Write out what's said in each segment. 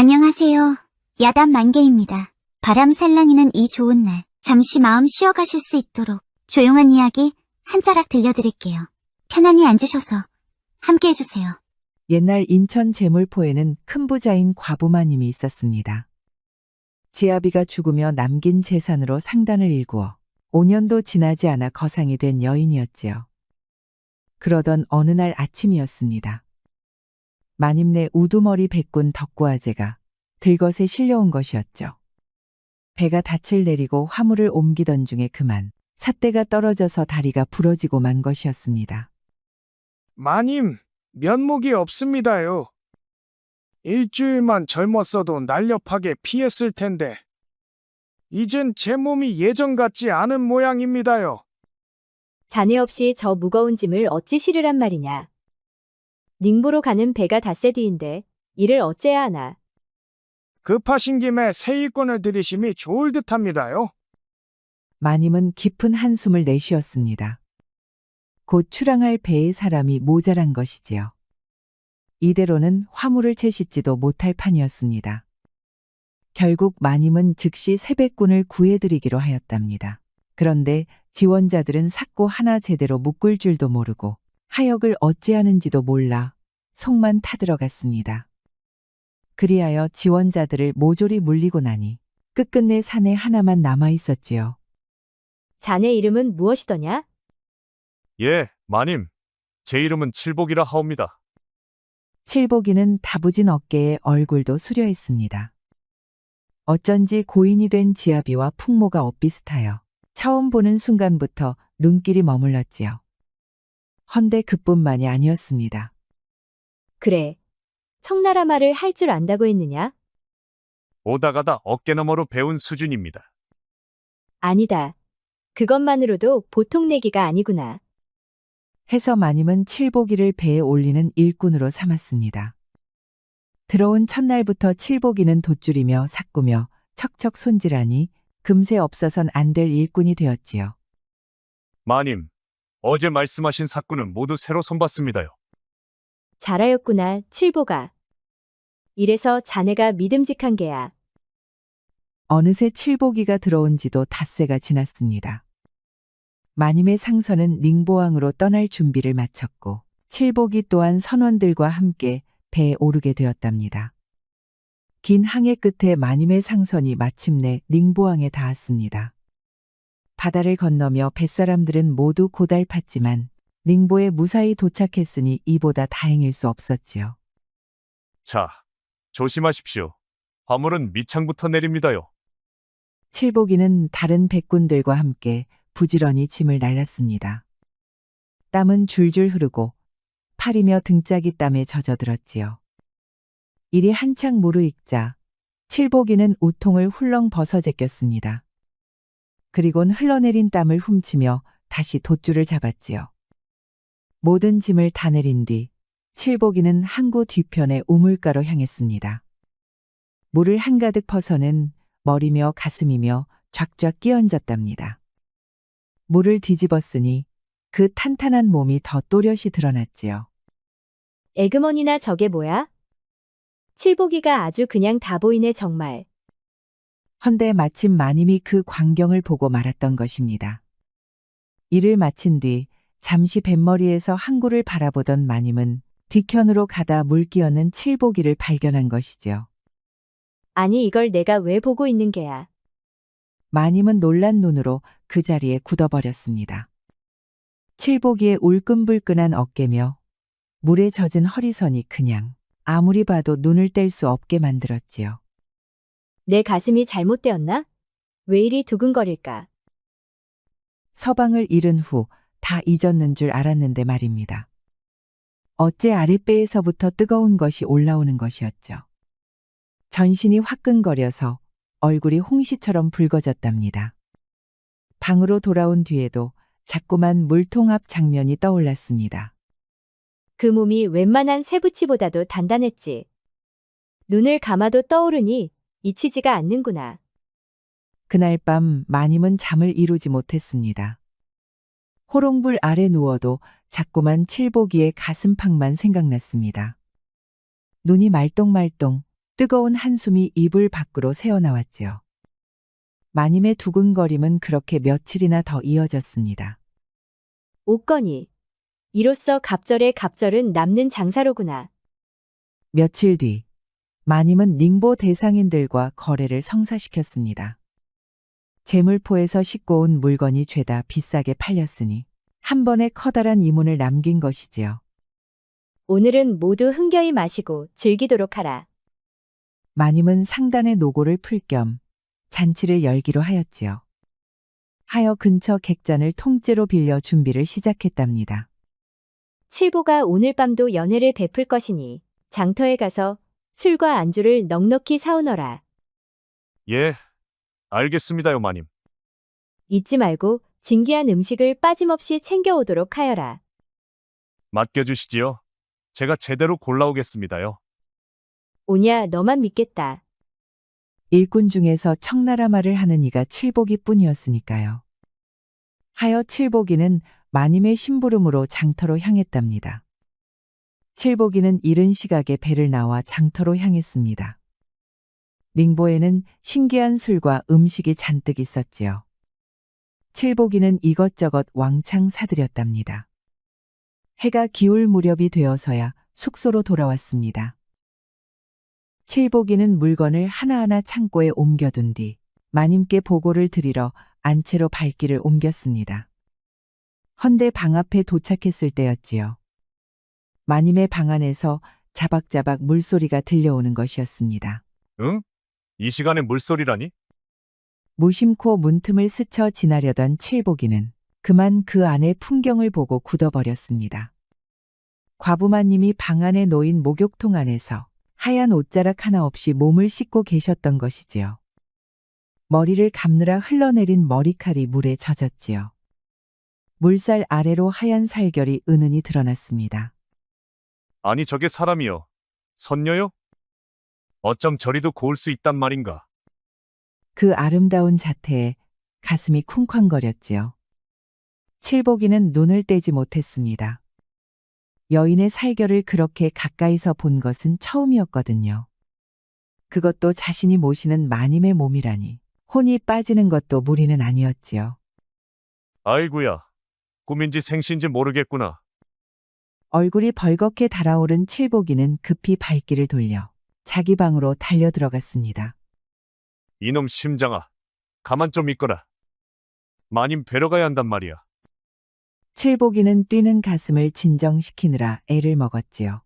안녕하세요. 야단 만개입니다. 바람 살랑이는 이 좋은 날, 잠시 마음 쉬어가실 수 있도록 조용한 이야기 한 자락 들려드릴게요. 편안히 앉으셔서 함께 해주세요. 옛날 인천 제물포에는 큰 부자인 과부마님이 있었습니다. 지아비가 죽으며 남긴 재산으로 상단을 일구어 5년도 지나지 않아 거상이 된 여인이었지요. 그러던 어느 날 아침이었습니다. 마님네 우두머리 백군 덕구아재가 들것에 실려온 것이었죠. 배가 닻을 내리고 화물을 옮기던 중에 그만 삿대가 떨어져서 다리가 부러지고 만 것이었습니다. 마님, 면목이 없습니다요. 일주일만 젊었어도 날렵하게 피했을 텐데. 이젠 제 몸이 예전 같지 않은 모양입니다요. 자네 없이 저 무거운 짐을 어찌 실으란 말이냐. 닝보로 가는 배가 닷새 뒤인데 이를 어째야 하나. 급하신 김에 새 일꾼을 들이심이 좋을 듯합니다요. 마님은 깊은 한숨을 내쉬었습니다. 곧 출항할 배에 사람이 모자란 것이지요. 이대로는 화물을 채싣지도 못할 판이었습니다. 결국 마님은 즉시 새백군을 구해드리기로 하였답니다. 그런데 지원자들은 삭고 하나 제대로 묶을 줄도 모르고 하역을 어찌하는지도 몰라 속만 타들어갔습니다. 그리하여 지원자들을 모조리 물리고 나니 끝끝내 산에 하나만 남아 있었지요. 자네 이름은 무엇이더냐? 예, 마님. 제 이름은 칠복이라 하옵니다. 칠복이는 다부진 어깨에 얼굴도 수려했습니다. 어쩐지 고인이 된 지아비와 풍모가 엇비슷하여 처음 보는 순간부터 눈길이 머물렀지요. 헌데 그뿐만이 아니었습니다. 그래. 청나라 말을 할 줄 안다고 했느냐? 오다가다 어깨너머로 배운 수준입니다. 아니다. 그것만으로도 보통 내기가 아니구나. 해서 마님은 칠복이를 배에 올리는 일꾼으로 삼았습니다. 들어온 첫날부터 칠복이는 돛줄이며 삭구며 척척 손질하니 금세 없어선 안 될 일꾼이 되었지요. 마님, 어제 말씀하신 사건은 모두 새로 손봤습니다요. 잘하였구나, 칠보가. 이래서 자네가 믿음직한 게야. 어느새 칠복이가 들어온 지도 닷새가 지났습니다. 마님의 상선은 닝보항으로 떠날 준비를 마쳤고 칠복이 또한 선원들과 함께 배에 오르게 되었답니다. 긴 항해 끝에 마님의 상선이 마침내 닝보항에 닿았습니다. 바다를 건너며 뱃사람들은 모두 고달팠지만 닝보에 무사히 도착했으니 이보다 다행일 수 없었지요. 자, 조심하십시오. 화물은 밑창부터 내립니다요. 칠복이는 다른 백군들과 함께 부지런히 짐을 날랐습니다. 땀은 줄줄 흐르고 팔이며 등짝이 땀에 젖어들었지요. 일이 한창 무르익자 칠복이는 우통을 훌렁 벗어 제꼈습니다. 그리곤 흘러내린 땀을 훔치며 다시 돛줄을 잡았지요. 모든 짐을 다 내린 뒤 칠복이는 항구 뒤편의 우물가로 향했습니다. 물을 한가득 퍼서는 머리며 가슴이며 쫙쫙 끼얹었답니다. 물을 뒤집었으니 그 탄탄한 몸이 더 또렷이 드러났지요. 에그머니나 저게 뭐야? 칠보기가 아주 그냥 다 보이네 정말. 헌데 마침 마님이 그 광경을 보고 말았던 것입니다. 일을 마친 뒤 잠시 뱃머리에서 항구를 바라보던 마님은 뒤편으로 가다 물 끼얹는 칠보기를 발견한 것이지요. 아니 이걸 내가 왜 보고 있는 게야. 마님은 놀란 눈으로 그 자리에 굳어버렸습니다. 칠보기의 울끈불끈한 어깨며 물에 젖은 허리선이 그냥 아무리 봐도 눈을 뗄 수 없게 만들었지요. 내 가슴이 잘못되었나? 왜 이리 두근거릴까? 서방을 잃은 후 다 잊었는 줄 알았는데 말입니다. 어째 아랫배에서부터 뜨거운 것이 올라오는 것이었죠. 전신이 화끈거려서 얼굴이 홍시처럼 붉어졌답니다. 방으로 돌아온 뒤에도 자꾸만 물통 앞 장면이 떠올랐습니다. 그 몸이 웬만한 쇠붙이보다도 단단했지. 눈을 감아도 떠오르니 잊히지가 않는구나. 그날 밤 마님은 잠을 이루지 못했습니다. 호롱불 아래 누워도 자꾸만 칠보기의 가슴팍만 생각났습니다. 눈이 말똥말똥 뜨거운 한숨이 이불 밖으로 새어나왔지요. 마님의 두근거림은 그렇게 며칠이나 더 이어졌습니다. 옥건이. 이로써 갑절의 갑절은 남는 장사로구나. 며칠 뒤, 마님은 닝보 대상인들과 거래를 성사시켰습니다. 재물포에서 싣고 온 물건이 죄다 비싸게 팔렸으니 한 번에 커다란 이문을 남긴 것이지요. 오늘은 모두 흥겨이 마시고 즐기도록 하라. 마님은 상단의 노고를 풀 겸 잔치를 열기로 하였지요. 하여 근처 객잔을 통째로 빌려 준비를 시작했답니다. 칠보가 오늘 밤도 연회를 베풀 것이니 장터에 가서 술과 안주를 넉넉히 사오너라. 예, 알겠습니다요, 마님. 잊지 말고 진귀한 음식을 빠짐없이 챙겨오도록 하여라. 맡겨주시지요. 제가 제대로 골라오겠습니다요. 오냐 너만 믿겠다. 일꾼 중에서 청나라 말을 하는 이가 칠복이 뿐이었으니까요. 하여 칠복이는 마님의 심부름으로 장터로 향했답니다. 칠복이는 이른 시각에 배를 나와 장터로 향했습니다. 닝보에는 신기한 술과 음식이 잔뜩 있었지요. 칠복이는 이것저것 왕창 사들였답니다. 해가 기울 무렵이 되어서야 숙소로 돌아왔습니다. 칠복이는 물건을 하나하나 창고에 옮겨둔 뒤 마님께 보고를 드리러 안채로 발길을 옮겼습니다. 헌데 방 앞에 도착했을 때였지요. 마님의 방 안에서 자박자박 물소리가 들려오는 것이었습니다. 응? 이 시간에 물소리라니? 무심코 문틈을 스쳐 지나려던 칠복이는 그만 그 안의 풍경을 보고 굳어버렸습니다. 과부마님이 방 안에 놓인 목욕통 안에서 하얀 옷자락 하나 없이 몸을 씻고 계셨던 것이지요. 머리를 감느라 흘러내린 머리칼이 물에 젖었지요. 물살 아래로 하얀 살결이 은은히 드러났습니다. 아니 저게 사람이요. 선녀요? 어쩜 저리도 고울 수 있단 말인가? 그 아름다운 자태에 가슴이 쿵쾅거렸지요. 칠복이는 눈을 떼지 못했습니다. 여인의 살결을 그렇게 가까이서 본 것은 처음이었거든요. 그것도 자신이 모시는 마님의 몸이라니 혼이 빠지는 것도 무리는 아니었지요. 아이구야. 꿈인지 생시인지 모르겠구나. 얼굴이 벌겋게 달아오른 칠복이는 급히 발길을 돌려 자기 방으로 달려들어갔습니다. 이놈 심장아. 가만 좀 있거라. 마님 뵈러 가야 한단 말이야. 칠복이는 뛰는 가슴을 진정시키느라 애를 먹었지요.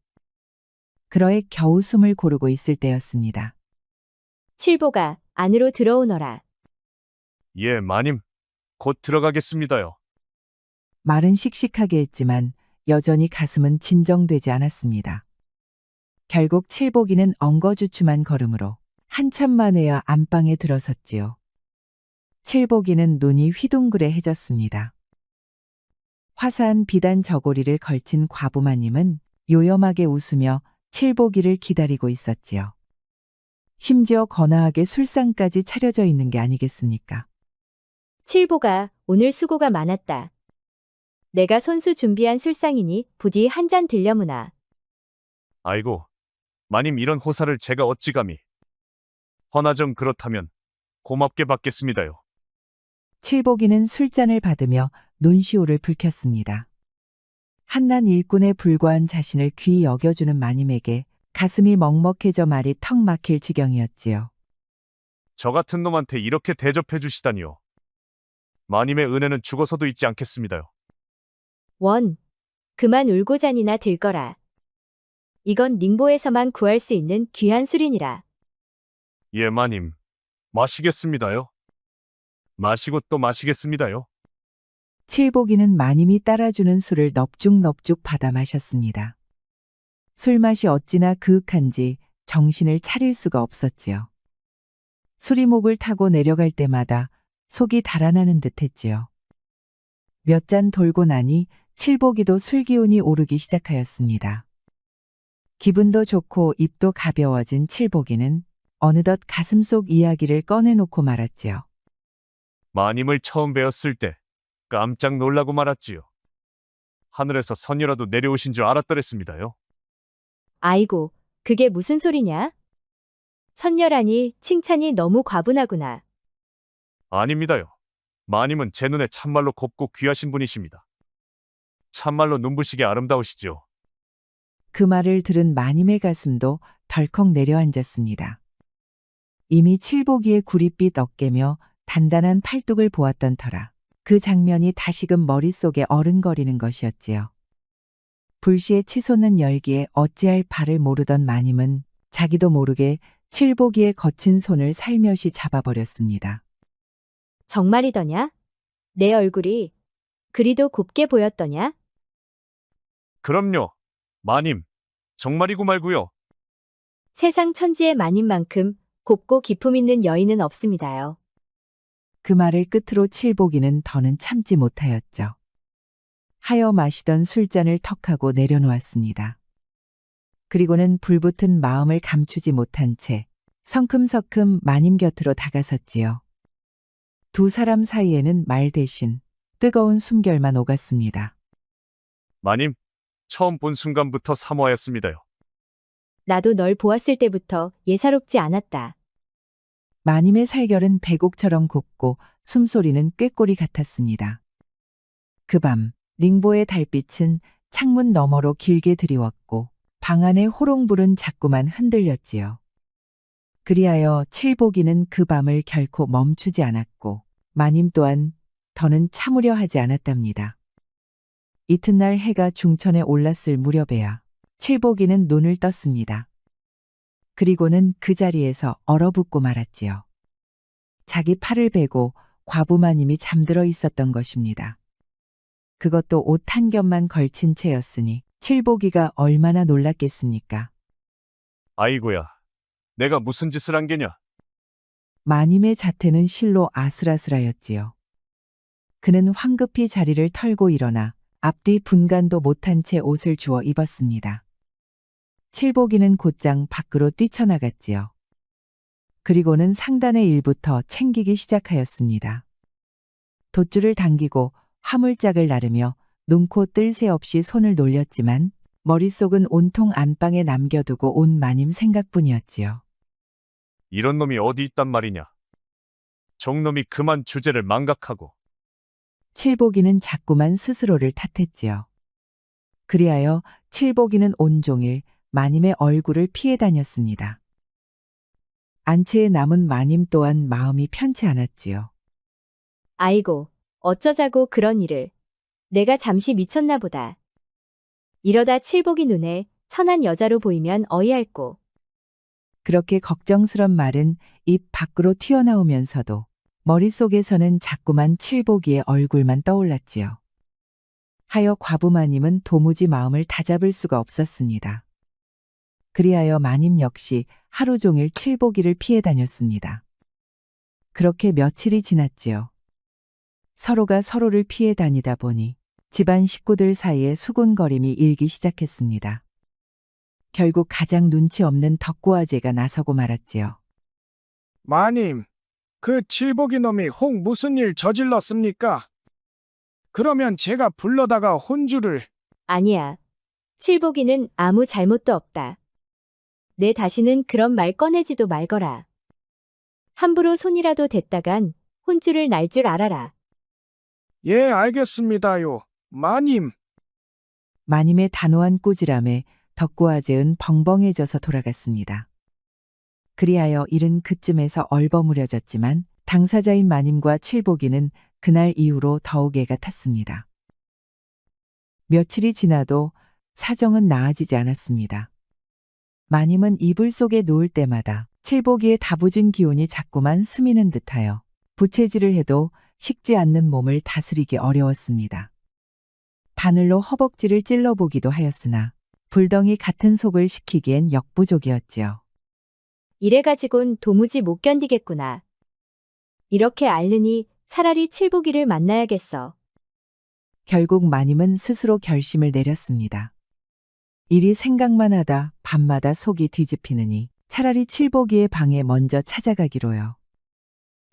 그러해 겨우 숨을 고르고 있을 때였습니다. 칠보가 안으로 들어오너라. 예, 마님. 곧 들어가겠습니다요. 말은 씩씩하게 했지만 여전히 가슴은 진정되지 않았습니다. 결국 칠복이는 엉거주춤한 걸음으로 한참 만에야 안방에 들어섰지요. 칠복이는 눈이 휘둥그레해졌습니다. 화사한 비단 저고리를 걸친 과부마님은 요염하게 웃으며 칠복이를 기다리고 있었지요. 심지어 거나하게 술상까지 차려져 있는 게 아니겠습니까? 칠보가 오늘 수고가 많았다. 내가 손수 준비한 술상이니 부디 한 잔 들려무나. 아이고. 마님 이런 호사를 제가 어찌 감히. 허나 좀 그렇다면 고맙게 받겠습니다요. 칠복이는 술잔을 받으며 눈시울을 붉혔습니다. 한낱 일꾼에 불과한 자신을 귀히 여겨주는 마님에게 가슴이 먹먹해져 말이 턱 막힐 지경이었지요. 저 같은 놈한테 이렇게 대접해 주시다니요. 마님의 은혜는 죽어서도 잊지 않겠습니다요. 원. 그만 울고 잔이나 들거라. 이건 닝보에서만 구할 수 있는 귀한 술이니라. 예, 마님. 마시겠습니다요. 마시고 또 마시겠습니다요. 칠복이는 마님이 따라주는 술을 넙죽넙죽 받아 마셨습니다. 술맛이 어찌나 그윽한지 정신을 차릴 수가 없었지요. 술이 목을 타고 내려갈 때마다 속이 달아나는 듯했지요. 몇 잔 돌고 나니 칠복이도 술기운이 오르기 시작하였습니다. 기분도 좋고 입도 가벼워진 칠복이는 어느덧 가슴속 이야기를 꺼내놓고 말았지요. 마님을 처음 뵈었을 때 깜짝 놀라고 말았지요. 하늘에서 선녀라도 내려오신 줄 알았더랬습니다요. 아이고, 그게 무슨 소리냐? 선녀라니 칭찬이 너무 과분하구나. 아닙니다요. 마님은 제 눈에 참말로 곱고 귀하신 분이십니다. 참말로 눈부시게 아름다우시지요. 그 말을 들은 마님의 가슴도 덜컥 내려앉았습니다. 이미 칠복이의 구릿빛 어깨며 단단한 팔뚝을 보았던 터라 그 장면이 다시금 머릿속에 어른거리는 것이었지요. 불시에 치솟는 열기에 어찌할 바를 모르던 마님은 자기도 모르게 칠복이의 거친 손을 살며시 잡아버렸습니다. 정말이더냐? 내 얼굴이 그리도 곱게 보였더냐? 그럼요. 마님, 정말이고 말고요. 세상 천지의 마님만큼 곱고 기품 있는 여인은 없습니다요. 그 말을 끝으로 칠복이는 더는 참지 못하였죠. 하여 마시던 술잔을 턱하고 내려놓았습니다. 그리고는 불붙은 마음을 감추지 못한 채 성큼성큼 마님 곁으로 다가섰지요. 두 사람 사이에는 말 대신 뜨거운 숨결만 오갔습니다. 마님, 처음 본 순간부터 사모하였습니다요. 나도 널 보았을 때부터 예사롭지 않았다. 마님의 살결은 배곡처럼 곱고 숨소리는 꾀꼬리 같았습니다. 그 밤 링보의 달빛은 창문 너머로 길게 드리웠고 방 안의 호롱불은 자꾸만 흔들렸지요. 그리하여 칠복이는 그 밤을 결코 멈추지 않았고 마님 또한 더는 참으려 하지 않았답니다. 이튿날 해가 중천에 올랐을 무렵에야 칠복이는 눈을 떴습니다. 그리고는 그 자리에서 얼어붙고 말았지요. 자기 팔을 베고 과부마님이 잠들어 있었던 것입니다. 그것도 옷 한 겹만 걸친 채였으니 칠복이가 얼마나 놀랐겠습니까? 아이고야, 내가 무슨 짓을 한 게냐? 마님의 자태는 실로 아슬아슬하였지요. 그는 황급히 자리를 털고 일어나 앞뒤 분간도 못한 채 옷을 주워 입었습니다. 칠복이는 곧장 밖으로 뛰쳐나갔지요. 그리고는 상단의 일부터 챙기기 시작하였습니다. 돛줄을 당기고 화물짝을 나르며 눈코 뜰 새 없이 손을 놀렸지만 머릿속은 온통 안방에 남겨두고 온 마님 생각뿐이었지요. 이런 놈이 어디 있단 말이냐? 종놈이 그만 주제를 망각하고. 칠복이는 자꾸만 스스로를 탓했지요. 그리하여 칠복이는 온종일 마님의 얼굴을 피해 다녔습니다. 안채에 남은 마님 또한 마음이 편치 않았지요. 아이고, 어쩌자고 그런 일을. 내가 잠시 미쳤나 보다. 이러다 칠복이 눈에 천한 여자로 보이면 어이할꼬. 그렇게 걱정스런 말은 입 밖으로 튀어나오면서도 머릿속에서는 자꾸만 칠복이의 얼굴만 떠올랐지요. 하여 과부마님은 도무지 마음을 다잡을 수가 없었습니다. 그리하여 마님 역시 하루 종일 칠복이를 피해 다녔습니다. 그렇게 며칠이 지났지요. 서로가 서로를 피해 다니다 보니 집안 식구들 사이에 수군거림이 일기 시작했습니다. 결국 가장 눈치 없는 덕고아제가 나서고 말았지요. 마님, 그 칠복이 놈이 혹 무슨 일 저질렀습니까? 그러면 제가 불러다가 혼주를. 아니야. 칠복이는 아무 잘못도 없다. 내 다시는 그런 말 꺼내지도 말거라. 함부로 손이라도 댔다간 혼쭐을 날 줄 알아라. 예, 알겠습니다요. 마님. 마님의 단호한 꾸지람에 덕고아제은 벙벙해져서 돌아갔습니다. 그리하여 일은 그쯤에서 얼버무려졌지만 당사자인 마님과 칠복이는 그날 이후로 더욱 애가 탔습니다. 며칠이 지나도 사정은 나아지지 않았습니다. 마님은 이불 속에 누울 때마다 칠복이의 다부진 기운이 자꾸만 스미는 듯하여 부채질을 해도 식지 않는 몸을 다스리기 어려웠습니다. 바늘로 허벅지를 찔러보기도 하였으나 불덩이 같은 속을 식히기엔 역부족이었지요. 이래가지곤 도무지 못 견디겠구나. 이렇게 앓느니 차라리 칠복이를 만나야겠어. 결국 마님은 스스로 결심을 내렸습니다. 일이 생각만 하다 밤마다 속이 뒤집히느니 차라리 칠복이의 방에 먼저 찾아가기로요.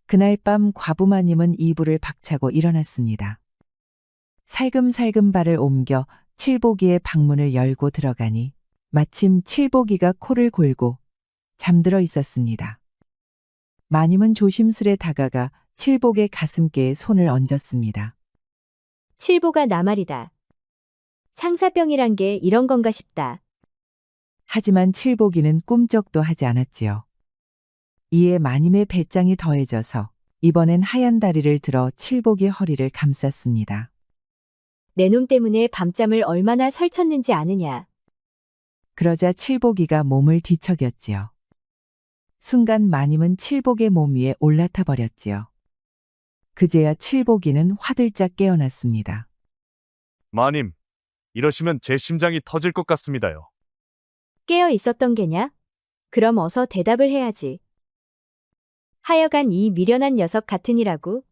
그날 밤 과부마님은 이불을 박차고 일어났습니다. 살금살금 발을 옮겨 칠복이의 방문을 열고 들어가니 마침 칠복이가 코를 골고 잠들어 있었습니다. 마님은 조심스레 다가가 칠복의 가슴께에 손을 얹었습니다. 칠보가 나 말이다. 상사병이란 게 이런 건가 싶다. 하지만 칠복이는 꿈쩍도 하지 않았지요. 이에 마님의 배짱이 더해져서 이번엔 하얀 다리를 들어 칠복의 허리를 감쌌습니다. 내 놈 때문에 밤잠을 얼마나 설쳤는지 아느냐. 그러자 칠복이가 몸을 뒤척였지요. 순간 마님은 칠복의 몸 위에 올라타 버렸지요. 그제야 칠복이는 화들짝 깨어났습니다. 마님, 이러시면 제 심장이 터질 것 같습니다요. 깨어 있었던 게냐? 그럼 어서 대답을 해야지. 하여간 이 미련한 녀석 같으니라고.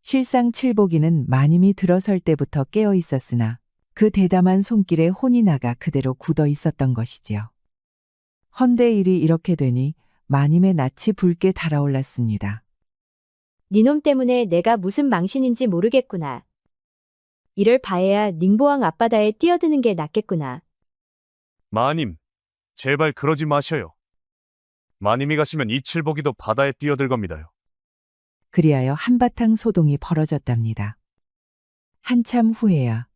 실상 칠복이는 마님이 들어설 때부터 깨어 있었으나 그 대담한 손길에 혼이 나가 그대로 굳어 있었던 것이지요. 헌데 일이 이렇게 되니 마님의 낯이 붉게 달아올랐습니다. 니놈 때문에 내가 무슨 망신인지 모르겠구나. 이럴 바에야 닝보왕 앞바다에 뛰어드는 게 낫겠구나. 마님, 제발 그러지 마셔요. 마님이 가시면 이 칠복이도 바다에 뛰어들 겁니다요. 그리하여 한바탕 소동이 벌어졌답니다. 한참 후에야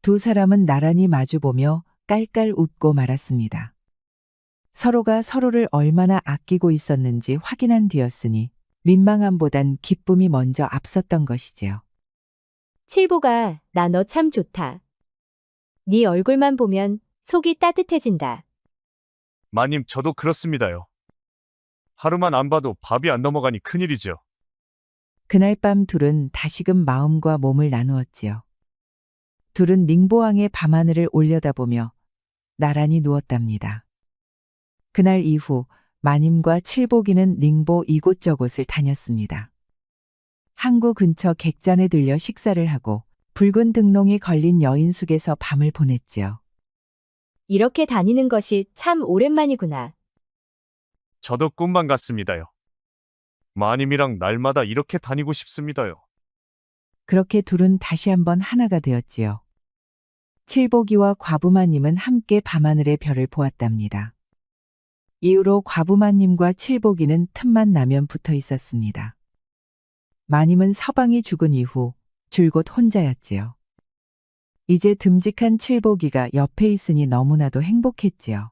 두 사람은 나란히 마주보며 깔깔 웃고 말았습니다. 서로가 서로를 얼마나 아끼고 있었는지 확인한 뒤였으니 민망함보단 기쁨이 먼저 앞섰던 것이지요. 칠보가 나 너 참 좋다. 네 얼굴만 보면 속이 따뜻해진다. 마님, 저도 그렇습니다요. 하루만 안 봐도 밥이 안 넘어가니 큰일이죠. 그날 밤 둘은 다시금 마음과 몸을 나누었지요. 둘은 닝보왕의 밤하늘을 올려다보며 나란히 누웠답니다. 그날 이후 마님과 칠복이는 닝보 이곳저곳을 다녔습니다. 항구 근처 객잔에 들려 식사를 하고 붉은 등롱이 걸린 여인숙에서 밤을 보냈지요. 이렇게 다니는 것이 참 오랜만이구나. 저도 꿈만 같습니다요. 마님이랑 날마다 이렇게 다니고 싶습니다요. 그렇게 둘은 다시 한번 하나가 되었지요. 칠복이와 과부마님은 함께 밤하늘의 별을 보았답니다. 이후로 과부마님과 칠복이는 틈만 나면 붙어 있었습니다. 마님은 서방이 죽은 이후 줄곧 혼자였지요. 이제 듬직한 칠복이가 옆에 있으니 너무나도 행복했지요.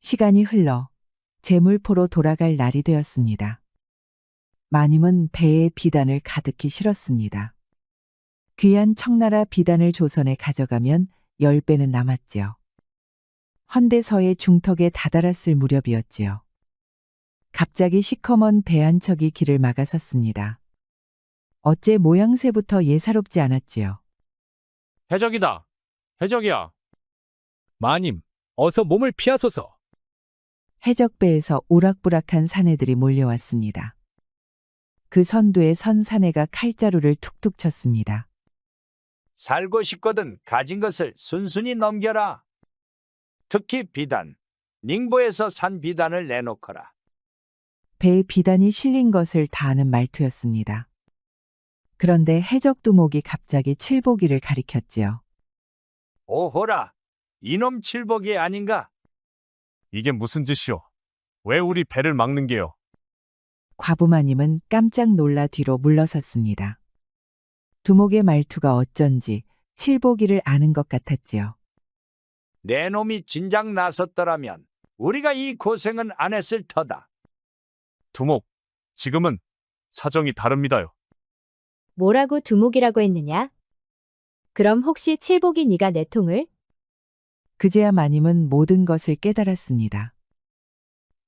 시간이 흘러 제물포로 돌아갈 날이 되었습니다. 마님은 배에 비단을 가득히 실었습니다. 귀한 청나라 비단을 조선에 가져가면 10배는 남았지요. 헌데서의 중턱에 다다랐을 무렵이었지요. 갑자기 시커먼 배 한 척이 길을 막아섰습니다. 어째 모양새부터 예사롭지 않았지요. 해적이다. 해적이야. 마님, 어서 몸을 피하소서. 해적배에서 우락부락한 사내들이 몰려왔습니다. 그 선두에 선 사내가 칼자루를 툭툭 쳤습니다. 살고 싶거든 가진 것을 순순히 넘겨라. 특히 비단, 닝보에서 산 비단을 내놓거라. 배에 비단이 실린 것을 다 아는 말투였습니다. 그런데 해적두목이 갑자기 칠복이를 가리켰지요. 오호라, 이놈 칠복이 아닌가? 이게 무슨 짓이오? 왜 우리 배를 막는 게요? 과부마님은 깜짝 놀라 뒤로 물러섰습니다. 두목의 말투가 어쩐지 칠복이를 아는 것 같았지요. 내 놈이 진작 나섰더라면 우리가 이 고생은 안 했을 터다. 두목, 지금은 사정이 다릅니다요. 뭐라고 두목이라고 했느냐? 그럼 혹시 칠복이 네가 내 통을? 그제야 마님은 모든 것을 깨달았습니다.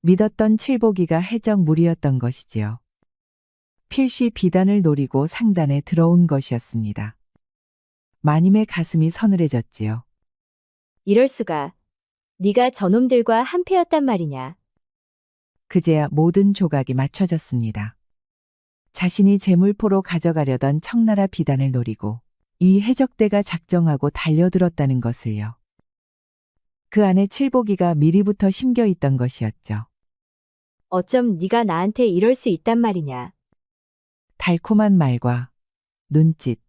믿었던 칠복이가 해적 무리였던 것이지요. 필시 비단을 노리고 상단에 들어온 것이었습니다. 마님의 가슴이 서늘해졌지요. 이럴 수가. 네가 저놈들과 한패였단 말이냐. 그제야 모든 조각이 맞춰졌습니다. 자신이 제물포로 가져가려던 청나라 비단을 노리고 이 해적대가 작정하고 달려들었다는 것을요. 그 안에 칠복이가 미리부터 심겨 있던 것이었죠. 어쩜 네가 나한테 이럴 수 있단 말이냐. 달콤한 말과 눈짓,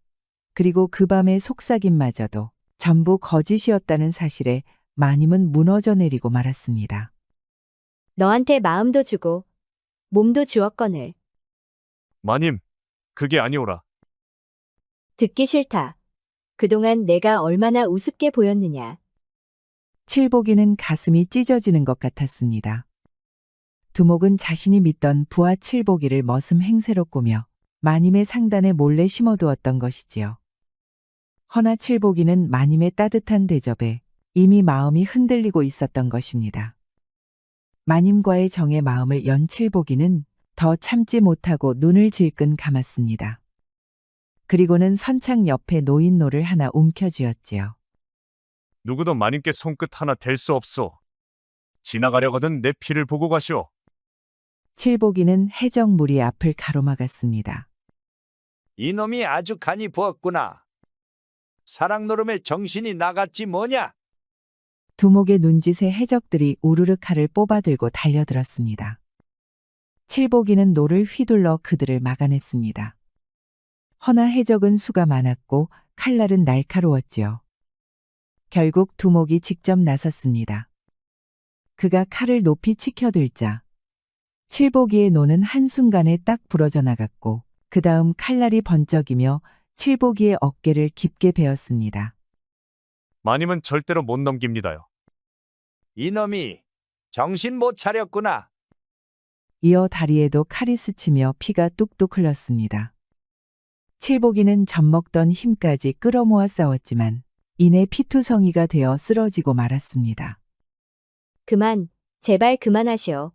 그리고 그 밤의 속삭임마저도 전부 거짓이었다는 사실에 마님은 무너져 내리고 말았습니다. 너한테 마음도 주고 몸도 주었거늘. 마님, 그게 아니오라. 듣기 싫다. 그동안 내가 얼마나 우습게 보였느냐. 칠복이는 가슴이 찢어지는 것 같았습니다. 두목은 자신이 믿던 부하 칠복이를 머슴 행세로 꾸며 마님의 상단에 몰래 심어두었던 것이지요. 허나 칠복이는 마님의 따뜻한 대접에 이미 마음이 흔들리고 있었던 것입니다. 마님과의 정의 마음을 연 칠복이는 더 참지 못하고 눈을 질끈 감았습니다. 그리고는 선창 옆에 놓인 노를 하나 움켜쥐었지요. 누구도 마님께 손끝 하나 댈 수 없소. 지나가려거든 내 피를 보고 가시오. 칠복이는 해적무리 앞을 가로막았습니다. 이놈이 아주 간이 부었구나. 사랑 노름에 정신이 나갔지 뭐냐? 두목의 눈짓에 해적들이 우르르 칼을 뽑아들고 달려들었습니다. 칠복이는 노를 휘둘러 그들을 막아냈습니다. 허나 해적은 수가 많았고 칼날은 날카로웠지요. 결국 두목이 직접 나섰습니다. 그가 칼을 높이 치켜들자 칠복이의 노는 한순간에 딱 부러져 나갔고 그 다음 칼날이 번쩍이며 칠복이의 어깨를 깊게 베었습니다. 마님은 절대로 못 넘깁니다요. 이놈이 정신 못 차렸구나. 이어 다리에도 칼이 스치며 피가 뚝뚝 흘렀습니다. 칠복이는 젖먹던 힘까지 끌어모아 싸웠지만 이내 피투성이가 되어 쓰러지고 말았습니다. 그만, 제발 그만하시오.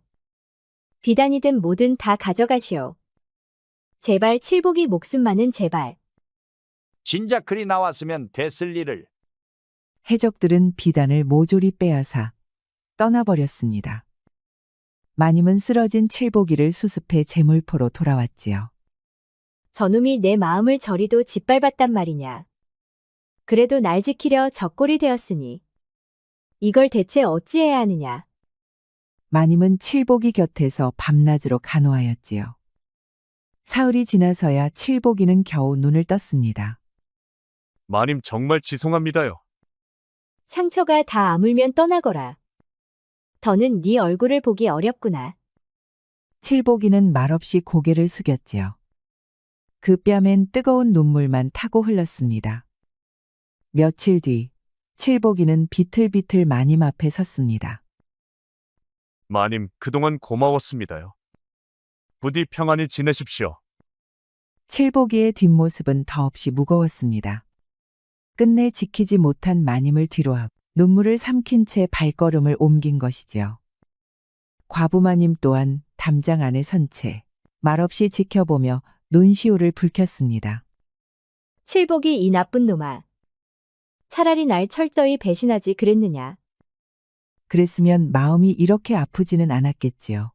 비단이든 뭐든 다 가져가시오. 제발 칠복이 목숨만은 제발. 진작 그리 나왔으면 됐을 일을. 해적들은 비단을 모조리 빼앗아 떠나버렸습니다. 마님은 쓰러진 칠복이를 수습해 제물포로 돌아왔지요. 저놈이 내 마음을 저리도 짓밟았단 말이냐. 그래도 날 지키려 적골이 되었으니 이걸 대체 어찌해야 하느냐. 마님은 칠복이 곁에서 밤낮으로 간호하였지요. 사흘이 지나서야 칠복이는 겨우 눈을 떴습니다. 마님 정말 죄송합니다요. 상처가 다 아물면 떠나거라. 더는 네 얼굴을 보기 어렵구나. 칠복이는 말없이 고개를 숙였지요. 그 뺨엔 뜨거운 눈물만 타고 흘렀습니다. 며칠 뒤 칠복이는 비틀비틀 마님 앞에 섰습니다. 마님, 그동안 고마웠습니다요. 부디 평안히 지내십시오. 칠복이의 뒷모습은 더없이 무거웠습니다. 끝내 지키지 못한 마님을 뒤로하고 눈물을 삼킨 채 발걸음을 옮긴 것이지요. 과부마님 또한 담장 안에 선 채 말없이 지켜보며 눈시울을 붉혔습니다. 칠복이 이 나쁜 놈아. 차라리 날 철저히 배신하지 그랬느냐. 그랬으면 마음이 이렇게 아프지는 않았겠지요.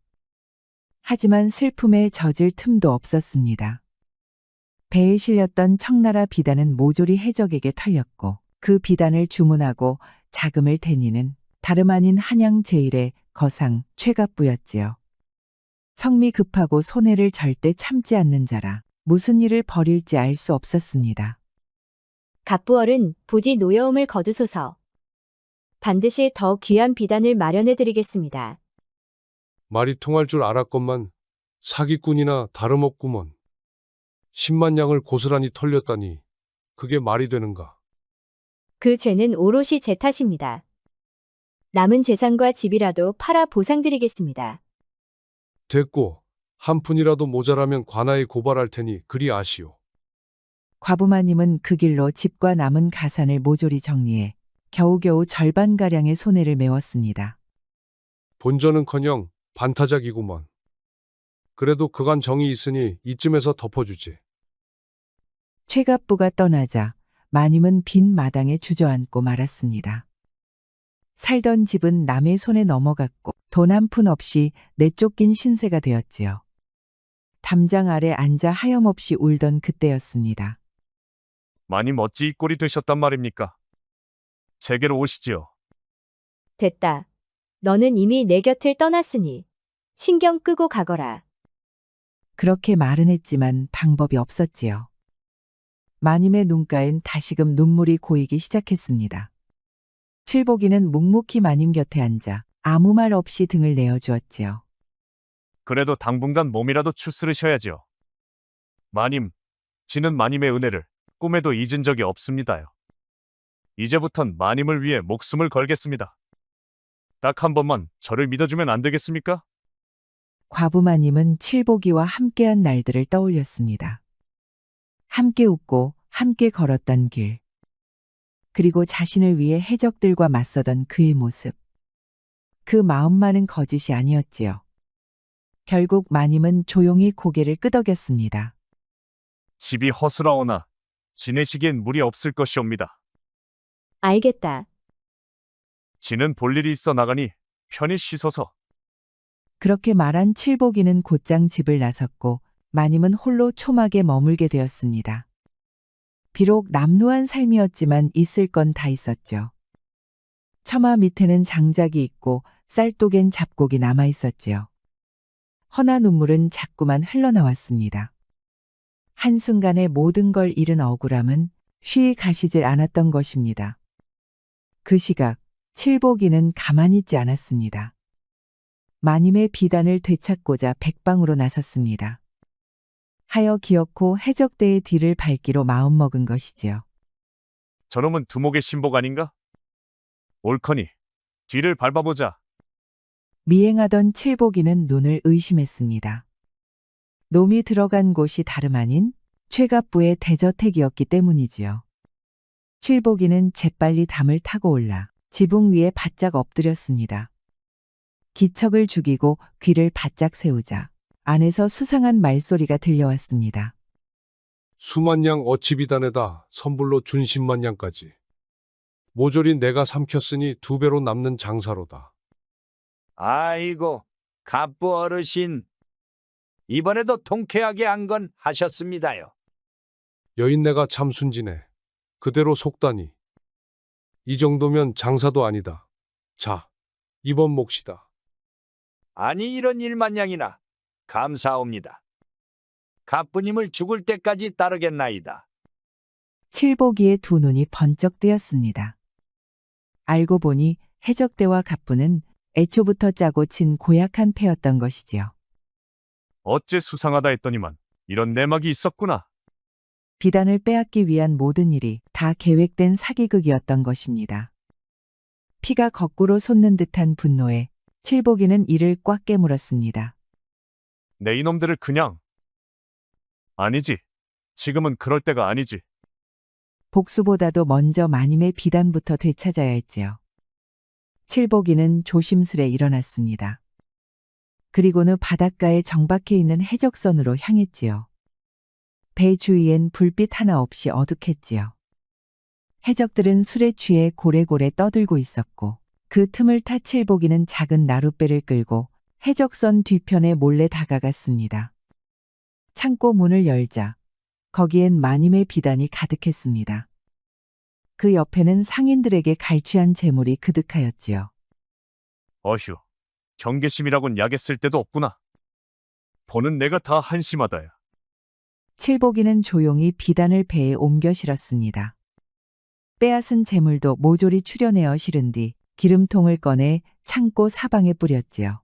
하지만 슬픔에 젖을 틈도 없었습니다. 배에 실렸던 청나라 비단은 모조리 해적에게 털렸고 그 비단을 주문하고 자금을 대니는 다름 아닌 한양 제일의 거상 최갑부였지요. 성미 급하고 손해를 절대 참지 않는 자라 무슨 일을 벌일지 알 수 없었습니다. 갑부얼은 부디 노여움을 거두소서. 반드시 더 귀한 비단을 마련해 드리겠습니다. 말이 통할 줄 알았건만 사기꾼이나 다름없구먼. 10만 양을 고스란히 털렸다니 그게 말이 되는가. 그 죄는 오롯이 제 탓입니다. 남은 재산과 집이라도 팔아 보상드리겠습니다. 됐고 한 푼이라도 모자라면 관아에 고발할 테니 그리 아시오. 과부마님은 그 길로 집과 남은 가산을 모조리 정리해 겨우겨우 절반가량의 손해를 메웠습니다. 본전은커녕 반타작이구먼. 그래도 그간 정이 있으니 이쯤에서 덮어주지. 최갑부가 떠나자 마님은 빈 마당에 주저앉고 말았습니다. 살던 집은 남의 손에 넘어갔고 돈 한 푼 없이 내쫓긴 신세가 되었지요. 담장 아래 앉아 하염없이 울던 그때였습니다. 마님 어찌 이 꼴이 되셨단 말입니까? 제게로 오시지요. 됐다. 너는 이미 내 곁을 떠났으니 신경 끄고 가거라. 그렇게 말은 했지만 방법이 없었지요. 마님의 눈가엔 다시금 눈물이 고이기 시작했습니다. 칠복이는 묵묵히 마님 곁에 앉아 아무 말 없이 등을 내어주었지요. 그래도 당분간 몸이라도 추스르셔야지요. 마님, 지는 마님의 은혜를 꿈에도 잊은 적이 없습니다요. 이제부턴 마님을 위해 목숨을 걸겠습니다. 딱 한 번만 저를 믿어주면 안 되겠습니까? 과부마님은 칠복이와 함께한 날들을 떠올렸습니다. 함께 웃고 함께 걸었던 길. 그리고 자신을 위해 해적들과 맞서던 그의 모습. 그 마음만은 거짓이 아니었지요. 결국 마님은 조용히 고개를 끄덕였습니다. 집이 허술하오나 지내시기엔 무리 없을 것이옵니다. 알겠다. 지는 볼 일이 있어 나가니 편히 쉬소서. 그렇게 말한 칠복이는 곧장 집을 나섰고 마님은 홀로 초막에 머물게 되었습니다. 비록 남루한 삶이었지만 있을 건 다 있었죠. 처마 밑에는 장작이 있고 쌀독엔 잡곡이 남아 있었지요. 허나 눈물은 자꾸만 흘러나왔습니다. 한순간에 모든 걸 잃은 억울함은 쉬이 가시질 않았던 것입니다. 그 시각 칠복이는 가만히 있지 않았습니다. 마님의 비단을 되찾고자 백방으로 나섰습니다. 하여 기어코 해적대의 뒤를 밟기로 마음먹은 것이지요. 저놈은 두목의 신복 아닌가? 옳거니 뒤를 밟아보자. 미행하던 칠복이는 눈을 의심했습니다. 놈이 들어간 곳이 다름 아닌 최갑부의 대저택이었기 때문이지요. 칠복이는 재빨리 담을 타고 올라 지붕 위에 바짝 엎드렸습니다. 기척을 죽이고 귀를 바짝 세우자 안에서 수상한 말소리가 들려왔습니다. 수만 양 어치 비단에다 선불로 준 10만 양까지. 모조리 내가 삼켰으니 2배로 남는 장사로다. 아이고, 갑부 어르신. 이번에도 통쾌하게 한 건 하셨습니다요. 여인네가 참 순진해. 그대로 속다니. 이 정도면 장사도 아니다. 자, 이번 몫이다. 아니 이런 일만냥이나 감사옵니다. 갑부님을 죽을 때까지 따르겠나이다. 칠복이의 두 눈이 번쩍 뜨였습니다. 알고 보니 해적대와 갑부는 애초부터 짜고 친 고약한 패였던 것이지요. 어째 수상하다 했더니만 이런 내막이 있었구나. 비단을 빼앗기 위한 모든 일이 다 계획된 사기극이었던 것입니다. 피가 거꾸로 솟는 듯한 분노에 칠복이는 이를 꽉 깨물었습니다. 내 이놈들을 그냥. 아니지. 지금은 그럴 때가 아니지. 복수보다도 먼저 마님의 비단부터 되찾아야 했지요. 칠복이는 조심스레 일어났습니다. 그리고는 바닷가에 정박해 있는 해적선으로 향했지요. 배 주위엔 불빛 하나 없이 어둑했지요. 해적들은 술에 취해 고래고래 떠들고 있었고 그 틈을 타 칠복이는 작은 나룻배를 끌고 해적선 뒤편에 몰래 다가갔습니다. 창고 문을 열자 거기엔 마님의 비단이 가득했습니다. 그 옆에는 상인들에게 갈취한 재물이 그득하였지요. 어휴, 경계심이라곤 약에 쓸 데도 없구나. 보는 내가 다 한심하다야. 칠복이는 조용히 비단을 배에 옮겨 실었습니다. 빼앗은 재물도 모조리 추려내어 실은 뒤 기름통을 꺼내 창고 사방에 뿌렸지요.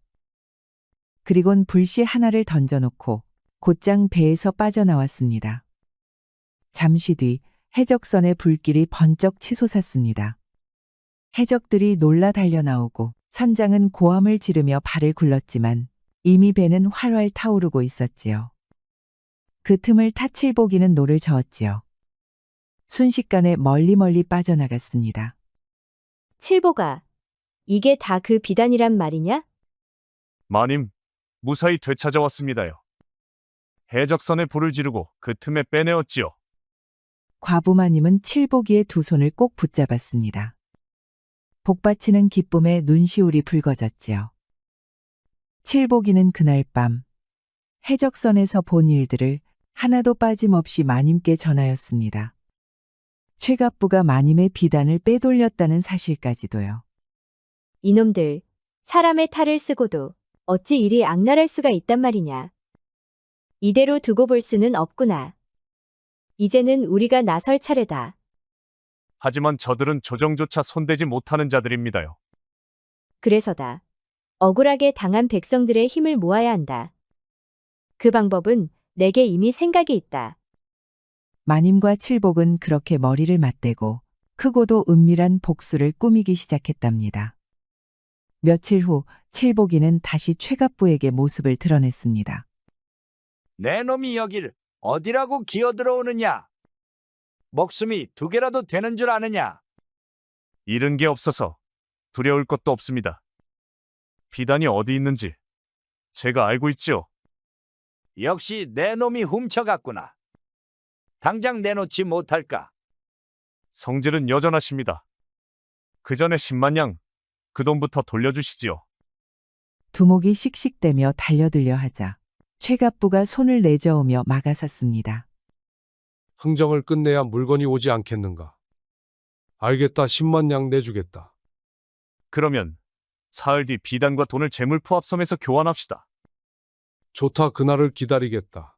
그리곤 불씨 하나를 던져놓고 곧장 배에서 빠져나왔습니다. 잠시 뒤 해적선의 불길이 번쩍 치솟았습니다. 해적들이 놀라 달려나오고 선장은 고함을 지르며 발을 굴렀지만 이미 배는 활활 타오르고 있었지요. 그 틈을 타 칠복이는 노를 저었지요. 순식간에 멀리 빠져나갔습니다. 칠복아, 이게 다 그 비단이란 말이냐? 마님, 무사히 되찾아왔습니다요. 해적선에 불을 지르고 그 틈에 빼내었지요. 과부마님은 칠복이의 두 손을 꼭 붙잡았습니다. 복받치는 기쁨에 눈시울이 붉어졌지요. 칠복이는 그날 밤 해적선에서 본 일들을 하나도 빠짐없이 마님께 전하였습니다. 최갑부가 마님의 비단을 빼돌렸다는 사실까지도요. 이놈들, 사람의 탈을 쓰고도 어찌 이리 악랄할 수가 있단 말이냐. 이대로 두고 볼 수는 없구나. 이제는 우리가 나설 차례다. 하지만 저들은 조정조차 손대지 못하는 자들입니다요. 그래서다. 억울하게 당한 백성들의 힘을 모아야 한다. 그 방법은 내게 이미 생각이 있다. 마님과 칠복은 그렇게 머리를 맞대고 크고도 은밀한 복수를 꾸미기 시작했답니다. 며칠 후 칠복이는 다시 최갑부에게 모습을 드러냈습니다. 내 놈이 여길 어디라고 기어들어오느냐? 목숨이 2개라도 되는 줄 아느냐? 잃은 게 없어서 두려울 것도 없습니다. 비단이 어디 있는지 제가 알고 있지요. 역시 내 놈이 훔쳐갔구나. 당장 내놓지 못할까? 성질은 여전하십니다. 그 전에 10만 양, 그 돈부터 돌려주시지요. 두목이 씩씩대며 달려들려 하자 최갑부가 손을 내저으며 막아섰습니다. 흥정을 끝내야 물건이 오지 않겠는가? 알겠다. 10만 양 내주겠다. 그러면 사흘 뒤 비단과 돈을 재물포합섬에서 교환합시다. 좋다. 그날을 기다리겠다.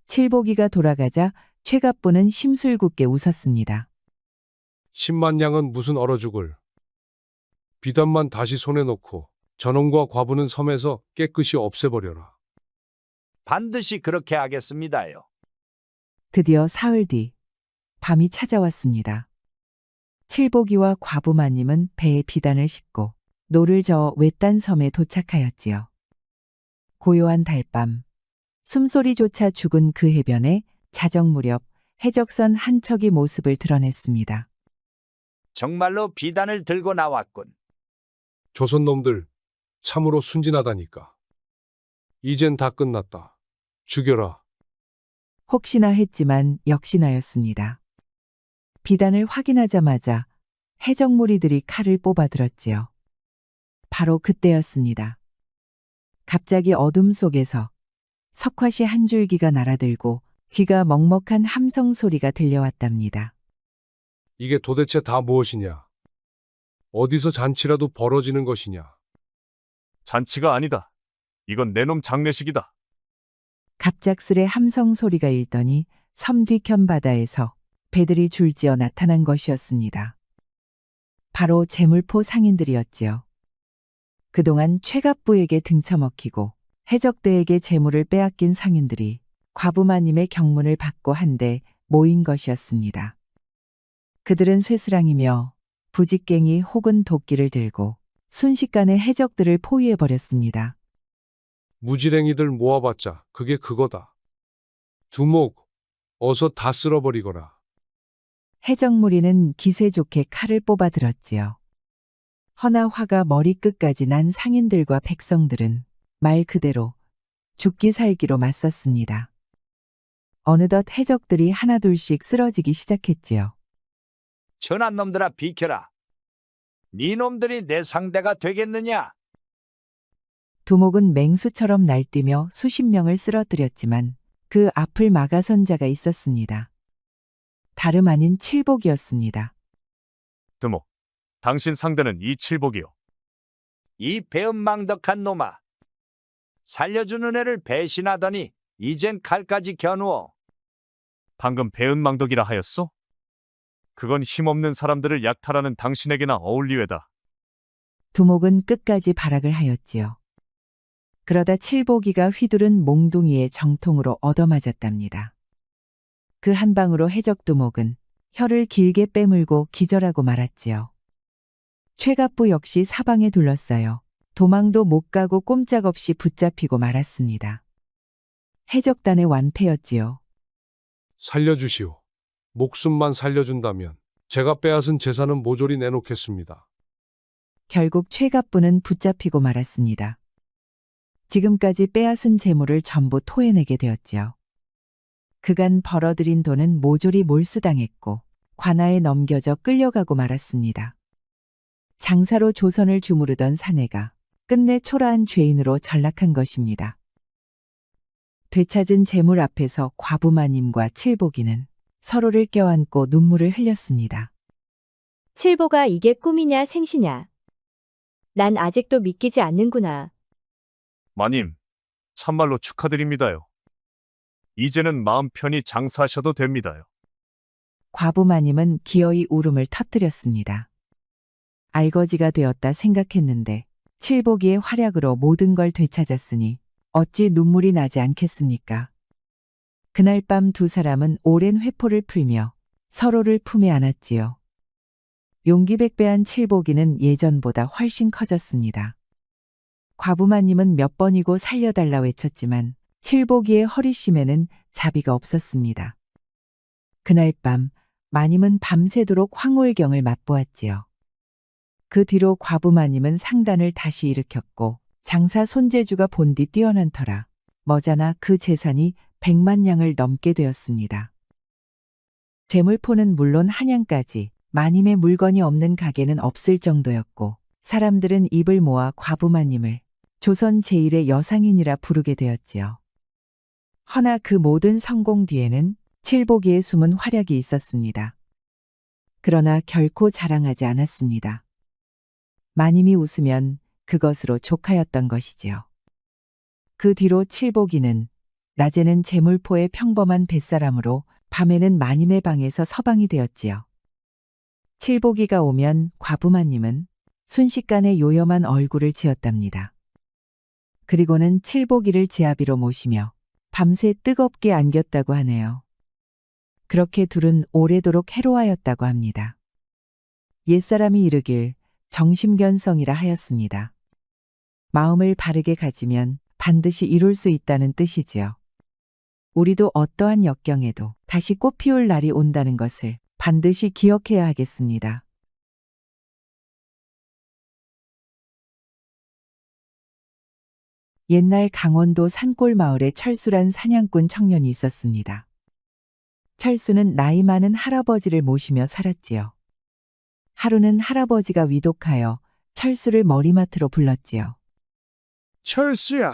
칠복이가 돌아가자 최갑부는 심술궂게 웃었습니다. 10만 양은 무슨 얼어 죽을. 비단만 다시 손에 놓고 저놈과 과부는 섬에서 깨끗이 없애버려라. 반드시 그렇게 하겠습니다요. 드디어 사흘 뒤 밤이 찾아왔습니다. 칠복이와 과부마님은 배에 비단을 싣고 노를 저어 외딴 섬에 도착하였지요. 고요한 달밤, 숨소리조차 죽은 그 해변에 자정 무렵 해적선 한 척이 모습을 드러냈습니다. 정말로 비단을 들고 나왔군. 조선 놈들 참으로 순진하다니까. 이젠 다 끝났다. 죽여라. 혹시나 했지만 역시나였습니다. 비단을 확인하자마자 해적무리들이 칼을 뽑아들었지요. 바로 그때였습니다. 갑자기 어둠 속에서 석화시 한 줄기가 날아들고 귀가 먹먹한 함성 소리가 들려왔답니다. 이게 도대체 다 무엇이냐? 어디서 잔치라도 벌어지는 것이냐? 잔치가 아니다. 이건 내 놈 장례식이다. 갑작스레 함성 소리가 일더니 섬 뒤편 바다에서 배들이 줄지어 나타난 것이었습니다. 바로 재물포 상인들이었지요. 그동안 최갑부에게 등쳐먹히고 해적대에게 재물을 빼앗긴 상인들이 과부마님의 경문을 받고 한데 모인 것이었습니다. 그들은 쇠스랑이며 부직갱이 혹은 도끼를 들고 순식간에 해적들을 포위해버렸습니다. 무지랭이들 모아봤자 그게 그거다. 두목, 어서 다 쓸어버리거라. 해적무리는 기세 좋게 칼을 뽑아들었지요. 허나 화가 머리끝까지 난 상인들과 백성들은 말 그대로 죽기 살기로 맞섰습니다. 어느덧 해적들이 하나둘씩 쓰러지기 시작했지요. 천한 놈들아 비켜라. 네 놈들이 내 상대가 되겠느냐? 두목은 맹수처럼 날뛰며 수십 명을 쓰러뜨렸지만 그 앞을 막아선 자가 있었습니다. 다름 아닌 칠복이었습니다. 두목, 당신 상대는 이 칠복이요. 이 배은망덕한 놈아. 살려주는 애를 배신하더니 이젠 칼까지 겨누어. 방금 배은망덕이라 하였소? 그건 힘없는 사람들을 약탈하는 당신에게나 어울리외다. 두목은 끝까지 발악을 하였지요. 그러다 칠복이가 휘두른 몽둥이의 정통으로 얻어맞았답니다. 그 한 방으로 해적두목은 혀를 길게 빼물고 기절하고 말았지요. 최갑부 역시 사방에 둘러싸여 도망도 못 가고 꼼짝없이 붙잡히고 말았습니다. 해적단의 완패였지요. 살려주시오. 목숨만 살려준다면 제가 빼앗은 재산은 모조리 내놓겠습니다. 결국 최갑부는 붙잡히고 말았습니다. 지금까지 빼앗은 재물을 전부 토해내게 되었지요. 그간 벌어들인 돈은 모조리 몰수당했고 관아에 넘겨져 끌려가고 말았습니다. 장사로 조선을 주무르던 사내가 끝내 초라한 죄인으로 전락한 것입니다. 되찾은 재물 앞에서 과부마님과 칠복이는 서로를 껴안고 눈물을 흘렸습니다. 칠보가 이게 꿈이냐 생시냐. 난 아직도 믿기지 않는구나. 마님, 참말로 축하드립니다요. 이제는 마음 편히 장사하셔도 됩니다요. 과부마님은 기어이 울음을 터뜨렸습니다. 알거지가 되었다 생각했는데 칠복이의 활약으로 모든 걸 되찾았으니 어찌 눈물이 나지 않겠습니까? 그날 밤 두 사람은 오랜 회포를 풀며 서로를 품에 안았지요. 용기백배한 칠복이는 예전보다 훨씬 커졌습니다. 과부마님은 몇 번이고 살려달라 외쳤지만 칠복이의 허리심에는 자비가 없었습니다. 그날 밤 마님은 밤새도록 황홀경을 맛보았지요. 그 뒤로 과부마님은 상단을 다시 일으켰고 장사 손재주가 본디 뛰어난 터라 머자나 그 재산이 100만 냥을 넘게 되었습니다. 재물포는 물론 한양까지 마님의 물건이 없는 가게는 없을 정도였고 사람들은 입을 모아 과부마님을 조선 제1의 여상인이라 부르게 되었지요. 허나 그 모든 성공 뒤에는 칠복이의 숨은 활약이 있었습니다. 그러나 결코 자랑하지 않았습니다. 마님이 웃으면 그것으로 족하였던 것이지요. 그 뒤로 칠복이는 낮에는 재물포의 평범한 뱃사람으로 밤에는 마님의 방에서 서방이 되었지요. 칠복이가 오면 과부마님은 순식간에 요염한 얼굴을 지었답니다. 그리고는 칠복이를 제아비로 모시며 밤새 뜨겁게 안겼다고 하네요. 그렇게 둘은 오래도록 해로하였다고 합니다. 옛사람이 이르길 정심견성이라 하였습니다. 마음을 바르게 가지면 반드시 이룰 수 있다는 뜻이지요. 우리도 어떠한 역경에도 다시 꽃피울 날이 온다는 것을 반드시 기억해야 하겠습니다. 옛날 강원도 산골 마을에 철수란 사냥꾼 청년이 있었습니다. 철수는 나이 많은 할아버지를 모시며 살았지요. 하루는 할아버지가 위독하여 철수를 머리맡으로 불렀지요. 철수야,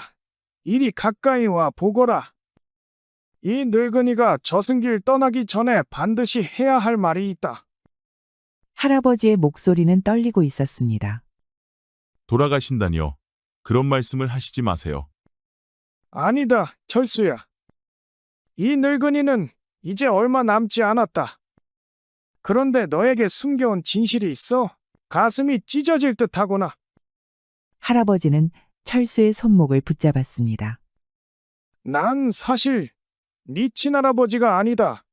이리 가까이 와 보거라. 이 늙은이가 저승길 떠나기 전에 반드시 해야 할 말이 있다. 할아버지의 목소리는 떨리고 있었습니다. 돌아가신다니요. 그런 말씀을 하시지 마세요. 아니다, 철수야. 이 늙은이는 이제 얼마 남지 않았다. 그런데 너에게 숨겨온 진실이 있어 가슴이 찢어질 듯하구나. 할아버지는 철수의 손목을 붙잡았습니다. 난 사실 네 친할아버지가 아니다.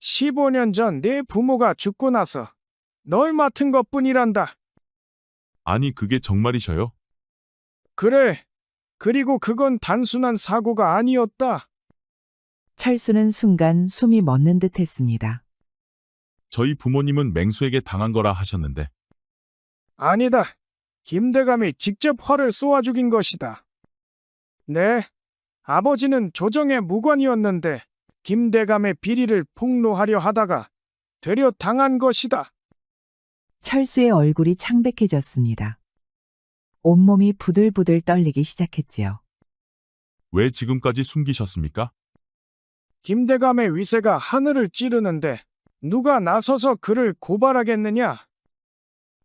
15년 전 내 부모가 죽고 나서 널 맡은 것뿐이란다. 아니, 그게 정말이셔요? 그래. 그리고 그건 단순한 사고가 아니었다. 철수는 순간 숨이 멎는 듯 했습니다. 저희 부모님은 맹수에게 당한 거라 하셨는데. 아니다. 김대감이 직접 활을 쏘아 죽인 것이다. 네. 아버지는 조정의 무관이었는데 김대감의 비리를 폭로하려 하다가 되려 당한 것이다. 철수의 얼굴이 창백해졌습니다. 온몸이 부들부들 떨리기 시작했지요. 왜 지금까지 숨기셨습니까? 김대감의 위세가 하늘을 찌르는데 누가 나서서 그를 고발하겠느냐?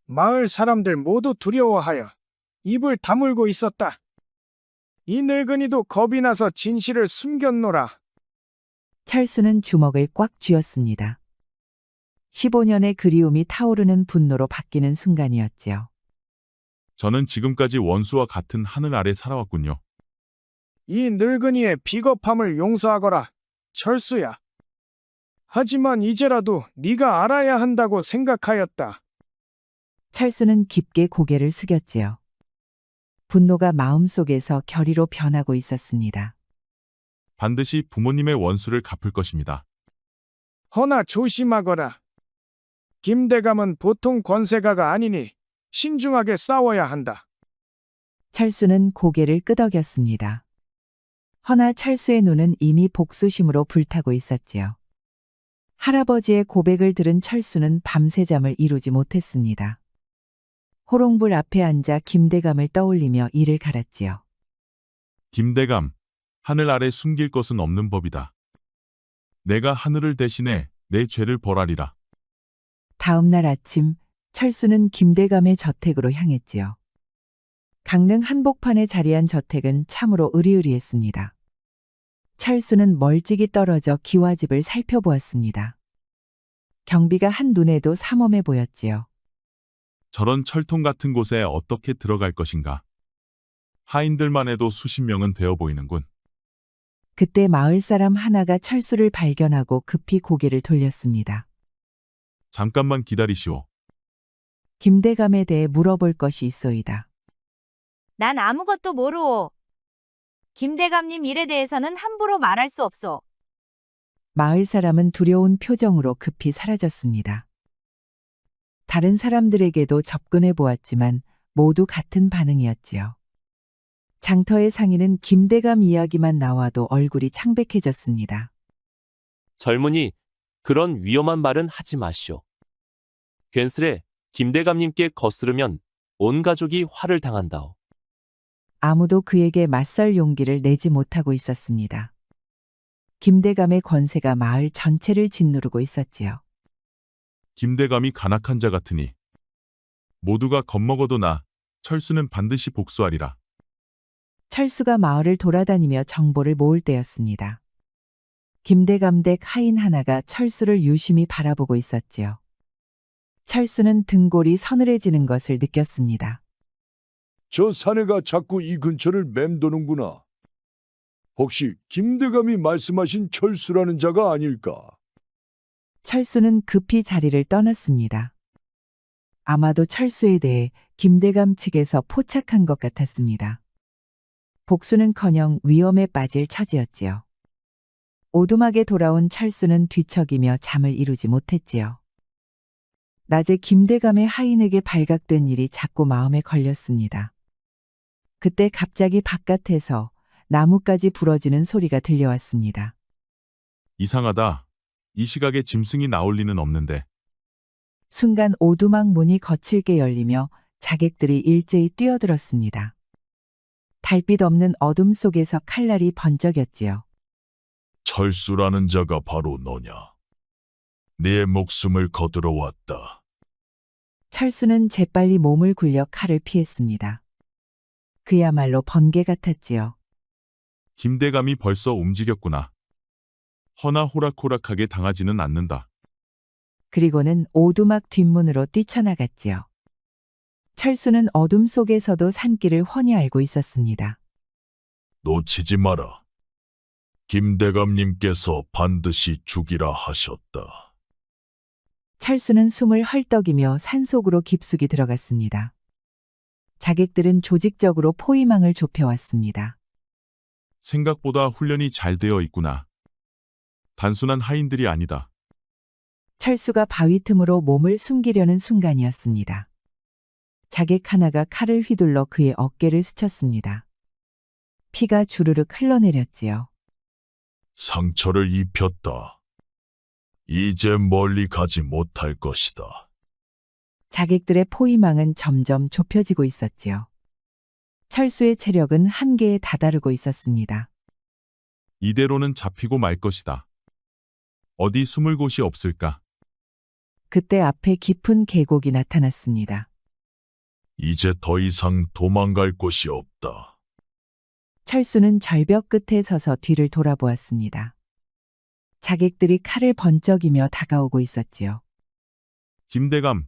마을 사람들 모두 두려워하여 입을 다물고 있었다. 이 늙은이도 겁이 나서 진실을 숨겼노라. 철수는 주먹을 꽉 쥐었습니다. 15년의 그리움이 타오르는 분노로 바뀌는 순간이었지요. 저는 지금까지 원수와 같은 하늘 아래 살아왔군요. 이 늙은이의 비겁함을 용서하거라, 철수야. 하지만 이제라도 네가 알아야 한다고 생각하였다. 철수는 깊게 고개를 숙였지요. 분노가 마음속에서 결의로 변하고 있었습니다. 반드시 부모님의 원수를 갚을 것입니다. 허나 조심하거라. 김대감은 보통 권세가가 아니니 신중하게 싸워야 한다. 철수는 고개를 끄덕였습니다. 허나 철수의 눈은 이미 복수심으로 불타고 있었지요. 할아버지의 고백을 들은 철수는 밤새 잠을 이루지 못했습니다. 호롱불 앞에 앉아 김대감을 떠올리며 이를 갈았지요. 김대감, 하늘 아래 숨길 것은 없는 법이다. 내가 하늘을 대신해 내 죄를 벌하리라. 다음 날 아침 철수는 김대감의 저택으로 향했지요. 강릉 한복판에 자리한 저택은 참으로 으리으리했습니다. 철수는 멀찍이 떨어져 기와집을 살펴보았습니다. 경비가 한눈에도 삼엄해 보였지요. 저런 철통 같은 곳에 어떻게 들어갈 것인가. 하인들만 해도 수십 명은 되어 보이는군. 그때 마을 사람 하나가 철수를 발견하고 급히 고개를 돌렸습니다. 잠깐만 기다리시오. 김대감에 대해 물어볼 것이 있소이다. 난 아무것도 모르오. 김대감님 일에 대해서는 함부로 말할 수 없소. 마을 사람은 두려운 표정으로 급히 사라졌습니다. 다른 사람들에게도 접근해 보았지만 모두 같은 반응이었지요. 장터의 상인은 김대감 이야기만 나와도 얼굴이 창백해졌습니다. 젊은이, 그런 위험한 말은 하지 마시오. 괜스레 김대감님께 거스르면 온 가족이 화를 당한다오. 아무도 그에게 맞설 용기를 내지 못하고 있었습니다. 김대감의 권세가 마을 전체를 짓누르고 있었지요. 김대감이 간악한 자 같으니 모두가 겁먹어도 철수는 반드시 복수하리라. 철수가 마을을 돌아다니며 정보를 모을 때였습니다. 김대감 댁 하인 하나가 철수를 유심히 바라보고 있었지요. 철수는 등골이 서늘해지는 것을 느꼈습니다. 저 사내가 자꾸 이 근처를 맴도는구나. 혹시 김대감이 말씀하신 철수라는 자가 아닐까? 철수는 급히 자리를 떠났습니다. 아마도 철수에 대해 김대감 측에서 포착한 것 같았습니다. 복수는커녕 위험에 빠질 처지였지요. 오두막에 돌아온 철수는 뒤척이며 잠을 이루지 못했지요. 낮에 김대감의 하인에게 발각된 일이 자꾸 마음에 걸렸습니다. 그때 갑자기 바깥에서 나뭇가지 부러지는 소리가 들려왔습니다. 이상하다. 이 시각에 짐승이 나올 리는 없는데. 순간 오두막 문이 거칠게 열리며 자객들이 일제히 뛰어들었습니다. 달빛 없는 어둠 속에서 칼날이 번쩍였지요. 철수라는 자가 바로 너냐? 네 목숨을 거두러 왔다. 철수는 재빨리 몸을 굴려 칼을 피했습니다. 그야말로 번개 같았지요. 김대감이 벌써 움직였구나. 허나 호락호락하게 당하지는 않는다. 그리고는 오두막 뒷문으로 뛰쳐나갔지요. 철수는 어둠 속에서도 산길을 훤히 알고 있었습니다. 놓치지 마라. 김대감님께서 반드시 죽이라 하셨다. 철수는 숨을 헐떡이며 산속으로 깊숙이 들어갔습니다. 자객들은 조직적으로 포위망을 좁혀왔습니다. 생각보다 훈련이 잘 되어 있구나. 단순한 하인들이 아니다. 철수가 바위 틈으로 몸을 숨기려는 순간이었습니다. 자객 하나가 칼을 휘둘러 그의 어깨를 스쳤습니다. 피가 주르륵 흘러내렸지요. 상처를 입혔다. 이제 멀리 가지 못할 것이다. 자객들의 포위망은 점점 좁혀지고 있었지요. 철수의 체력은 한계에 다다르고 있었습니다. 이대로는 잡히고 말 것이다. 어디 숨을 곳이 없을까? 그때 앞에 깊은 계곡이 나타났습니다. 이제 더 이상 도망갈 곳이 없다. 철수는 절벽 끝에 서서 뒤를 돌아보았습니다. 자객들이 칼을 번쩍이며 다가오고 있었지요. 김대감,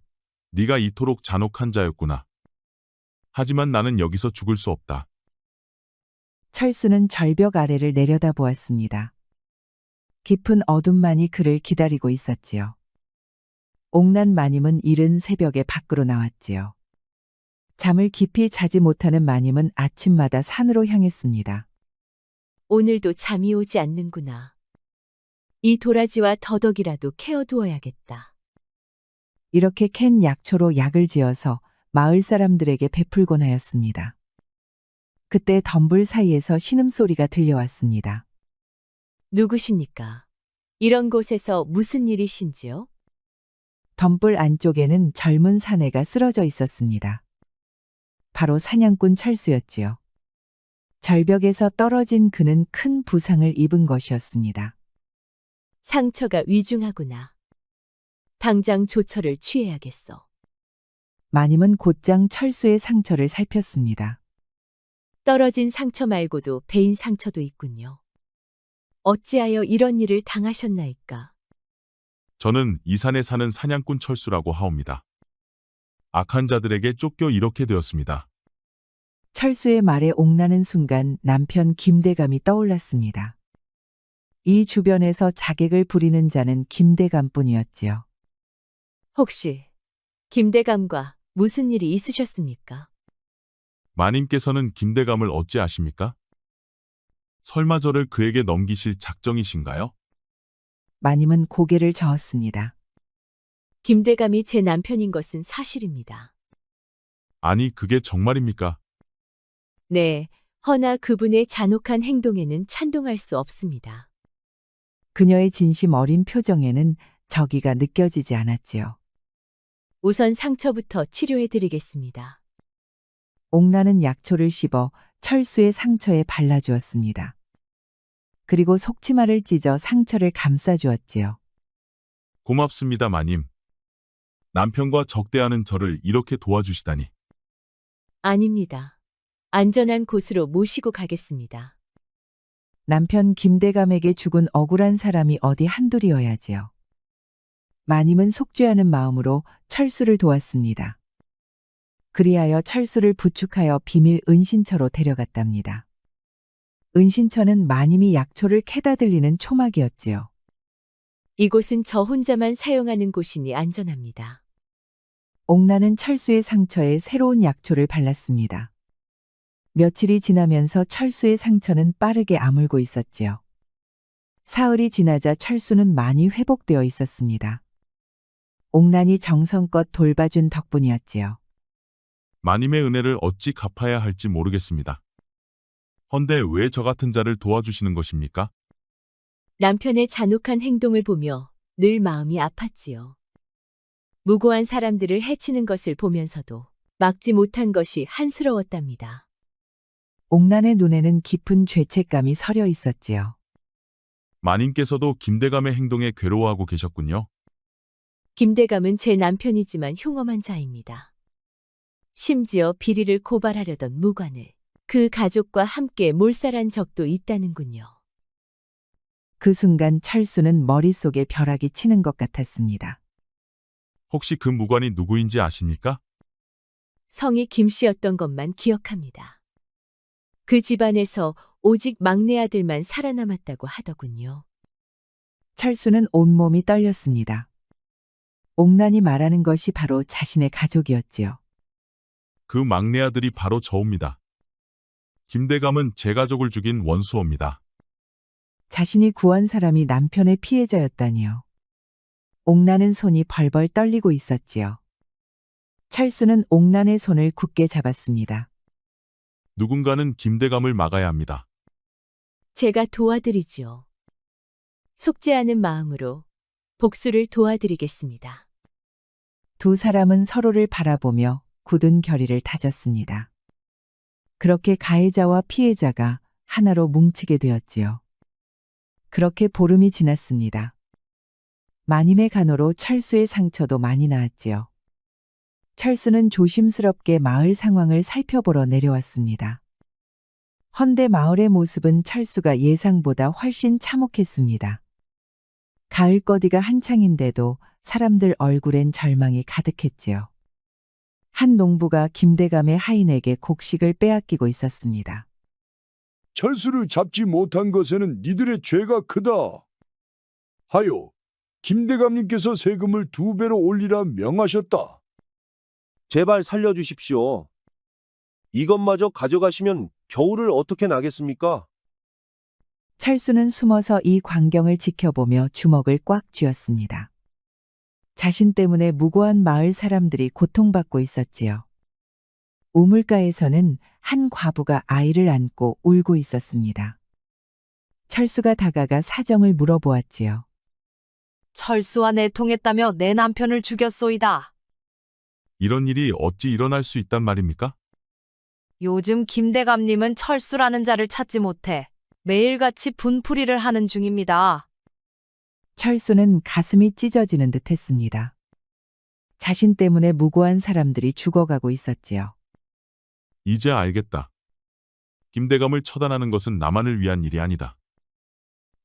네가 이토록 잔혹한 자였구나. 하지만 나는 여기서 죽을 수 없다. 철수는 절벽 아래를 내려다보았습니다. 깊은 어둠만이 그를 기다리고 있었지요. 옥난 마님은 이른 새벽에 밖으로 나왔지요. 잠을 깊이 자지 못하는 마님은 아침마다 산으로 향했습니다. 오늘도 잠이 오지 않는구나. 이 도라지와 더덕이라도 캐어두어야겠다. 이렇게 캔 약초로 약을 지어서 마을 사람들에게 베풀곤 하였습니다. 그때 덤불 사이에서 신음소리가 들려왔습니다. 누구십니까? 이런 곳에서 무슨 일이신지요? 덤불 안쪽에는 젊은 사내가 쓰러져 있었습니다. 바로 사냥꾼 철수였지요. 절벽에서 떨어진 그는 큰 부상을 입은 것이었습니다. 상처가 위중하구나. 당장 조처를 취해야겠어. 마님은 곧장 철수의 상처를 살폈습니다. 떨어진 상처 말고도 베인 상처도 있군요. 어찌하여 이런 일을 당하셨나이까? 저는 이 산에 사는 사냥꾼 철수라고 하옵니다. 악한 자들에게 쫓겨 이렇게 되었습니다. 철수의 말에 옥나는 순간 남편 김대감이 떠올랐습니다. 이 주변에서 자객을 부리는 자는 김대감뿐이었지요. 혹시 김대감과 무슨 일이 있으셨습니까? 마님께서는 김대감을 어찌 아십니까? 설마 저를 그에게 넘기실 작정이신가요? 마님은 고개를 저었습니다. 김대감이 제 남편인 것은 사실입니다. 아니, 그게 정말입니까? 네, 허나 그분의 잔혹한 행동에는 찬동할 수 없습니다. 그녀의 진심 어린 표정에는 적의가 느껴지지 않았지요. 우선 상처부터 치료해 드리겠습니다. 옥나는 약초를 씹어 철수의 상처에 발라주었습니다. 그리고 속치마를 찢어 상처를 감싸주었지요. 고맙습니다, 마님. 남편과 적대하는 저를 이렇게 도와주시다니. 아닙니다. 안전한 곳으로 모시고 가겠습니다. 남편 김대감에게 죽은 억울한 사람이 어디 한둘이어야지요. 마님은 속죄하는 마음으로 철수를 도왔습니다. 그리하여 철수를 부축하여 비밀 은신처로 데려갔답니다. 은신처는 마님이 약초를 캐다 들리는 초막이었지요. 이곳은 저 혼자만 사용하는 곳이니 안전합니다. 옥나는 철수의 상처에 새로운 약초를 발랐습니다. 며칠이 지나면서 철수의 상처는 빠르게 아물고 있었지요. 사흘이 지나자 철수는 많이 회복되어 있었습니다. 옥란이 정성껏 돌봐준 덕분이었지요. 마님의 은혜를 어찌 갚아야 할지 모르겠습니다. 헌데 왜 저 같은 자를 도와주시는 것입니까? 남편의 잔혹한 행동을 보며 늘 마음이 아팠지요. 무고한 사람들을 해치는 것을 보면서도 막지 못한 것이 한스러웠답니다. 옥란의 눈에는 깊은 죄책감이 서려 있었지요. 마님께서도 김대감의 행동에 괴로워하고 계셨군요. 김대감은 제 남편이지만 흉엄한 자입니다. 심지어 비리를 고발하려던 무관을 그 가족과 함께 몰살한 적도 있다는군요. 그 순간 철수는 머릿속에 벼락이 치는 것 같았습니다. 혹시 그 무관이 누구인지 아십니까? 성이 김씨였던 것만 기억합니다. 그 집안에서 오직 막내 아들만 살아남았다고 하더군요. 철수는 온몸이 떨렸습니다. 옥란이 말하는 것이 바로 자신의 가족이었지요. 그 막내 아들이 바로 저입니다. 김대감은 제 가족을 죽인 원수입니다. 자신이 구한 사람이 남편의 피해자였다니요. 옥란은 손이 벌벌 떨리고 있었지요. 철수는 옥란의 손을 굳게 잡았습니다. 누군가는 김대감을 막아야 합니다. 제가 도와드리지요. 속죄하는 마음으로 복수를 도와드리겠습니다. 두 사람은 서로를 바라보며 굳은 결의를 다졌습니다. 그렇게 가해자와 피해자가 하나로 뭉치게 되었지요. 그렇게 보름이 지났습니다. 마님의 간호로 철수의 상처도 많이 나았지요. 철수는 조심스럽게 마을 상황을 살펴보러 내려왔습니다. 헌데 마을의 모습은 철수가 예상보다 훨씬 참혹했습니다. 가을 거디가 한창인데도 사람들 얼굴엔 절망이 가득했지요. 한 농부가 김대감의 하인에게 곡식을 빼앗기고 있었습니다. 철수를 잡지 못한 것에는 니들의 죄가 크다. 하여 김대감님께서 세금을 2배로 올리라 명하셨다. 제발 살려주십시오. 이것마저 가져가시면 겨울을 어떻게 나겠습니까? 철수는 숨어서 이 광경을 지켜보며 주먹을 꽉 쥐었습니다. 자신 때문에 무고한 마을 사람들이 고통받고 있었지요. 우물가에서는 한 과부가 아이를 안고 울고 있었습니다. 철수가 다가가 사정을 물어보았지요. 철수와 내통했다며 내 남편을 죽였소이다. 이런 일이 어찌 일어날 수 있단 말입니까? 요즘 김대감님은 철수라는 자를 찾지 못해 매일같이 분풀이를 하는 중입니다. 철수는 가슴이 찢어지는 듯 했습니다. 자신 때문에 무고한 사람들이 죽어가고 있었지요. 이제 알겠다. 김대감을 처단하는 것은 나만을 위한 일이 아니다.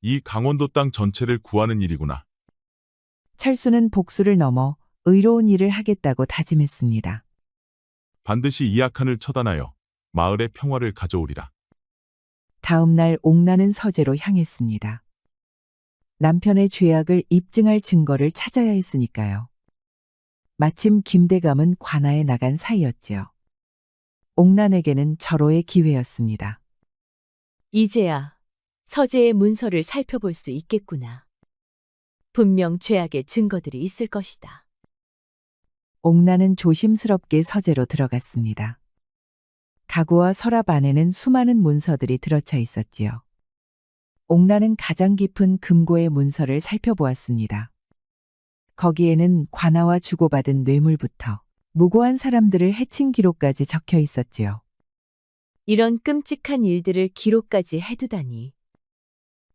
이 강원도 땅 전체를 구하는 일이구나. 철수는 복수를 넘어 의로운 일을 하겠다고 다짐했습니다. 반드시 이 악한을 처단하여 마을의 평화를 가져오리라. 다음 날 옥나는 서재로 향했습니다. 남편의 죄악을 입증할 증거를 찾아야 했으니까요. 마침 김대감은 관아에 나간 사이였지요. 옥난에게는 절호의 기회였습니다. 이제야 서재의 문서를 살펴볼 수 있겠구나. 분명 죄악의 증거들이 있을 것이다. 옥난은 조심스럽게 서재로 들어갔습니다. 가구와 서랍 안에는 수많은 문서들이 들어차 있었지요. 옥난은 가장 깊은 금고의 문서를 살펴보았습니다. 거기에는 관아와 주고받은 뇌물부터 무고한 사람들을 해친 기록까지 적혀 있었지요. 이런 끔찍한 일들을 기록까지 해두다니.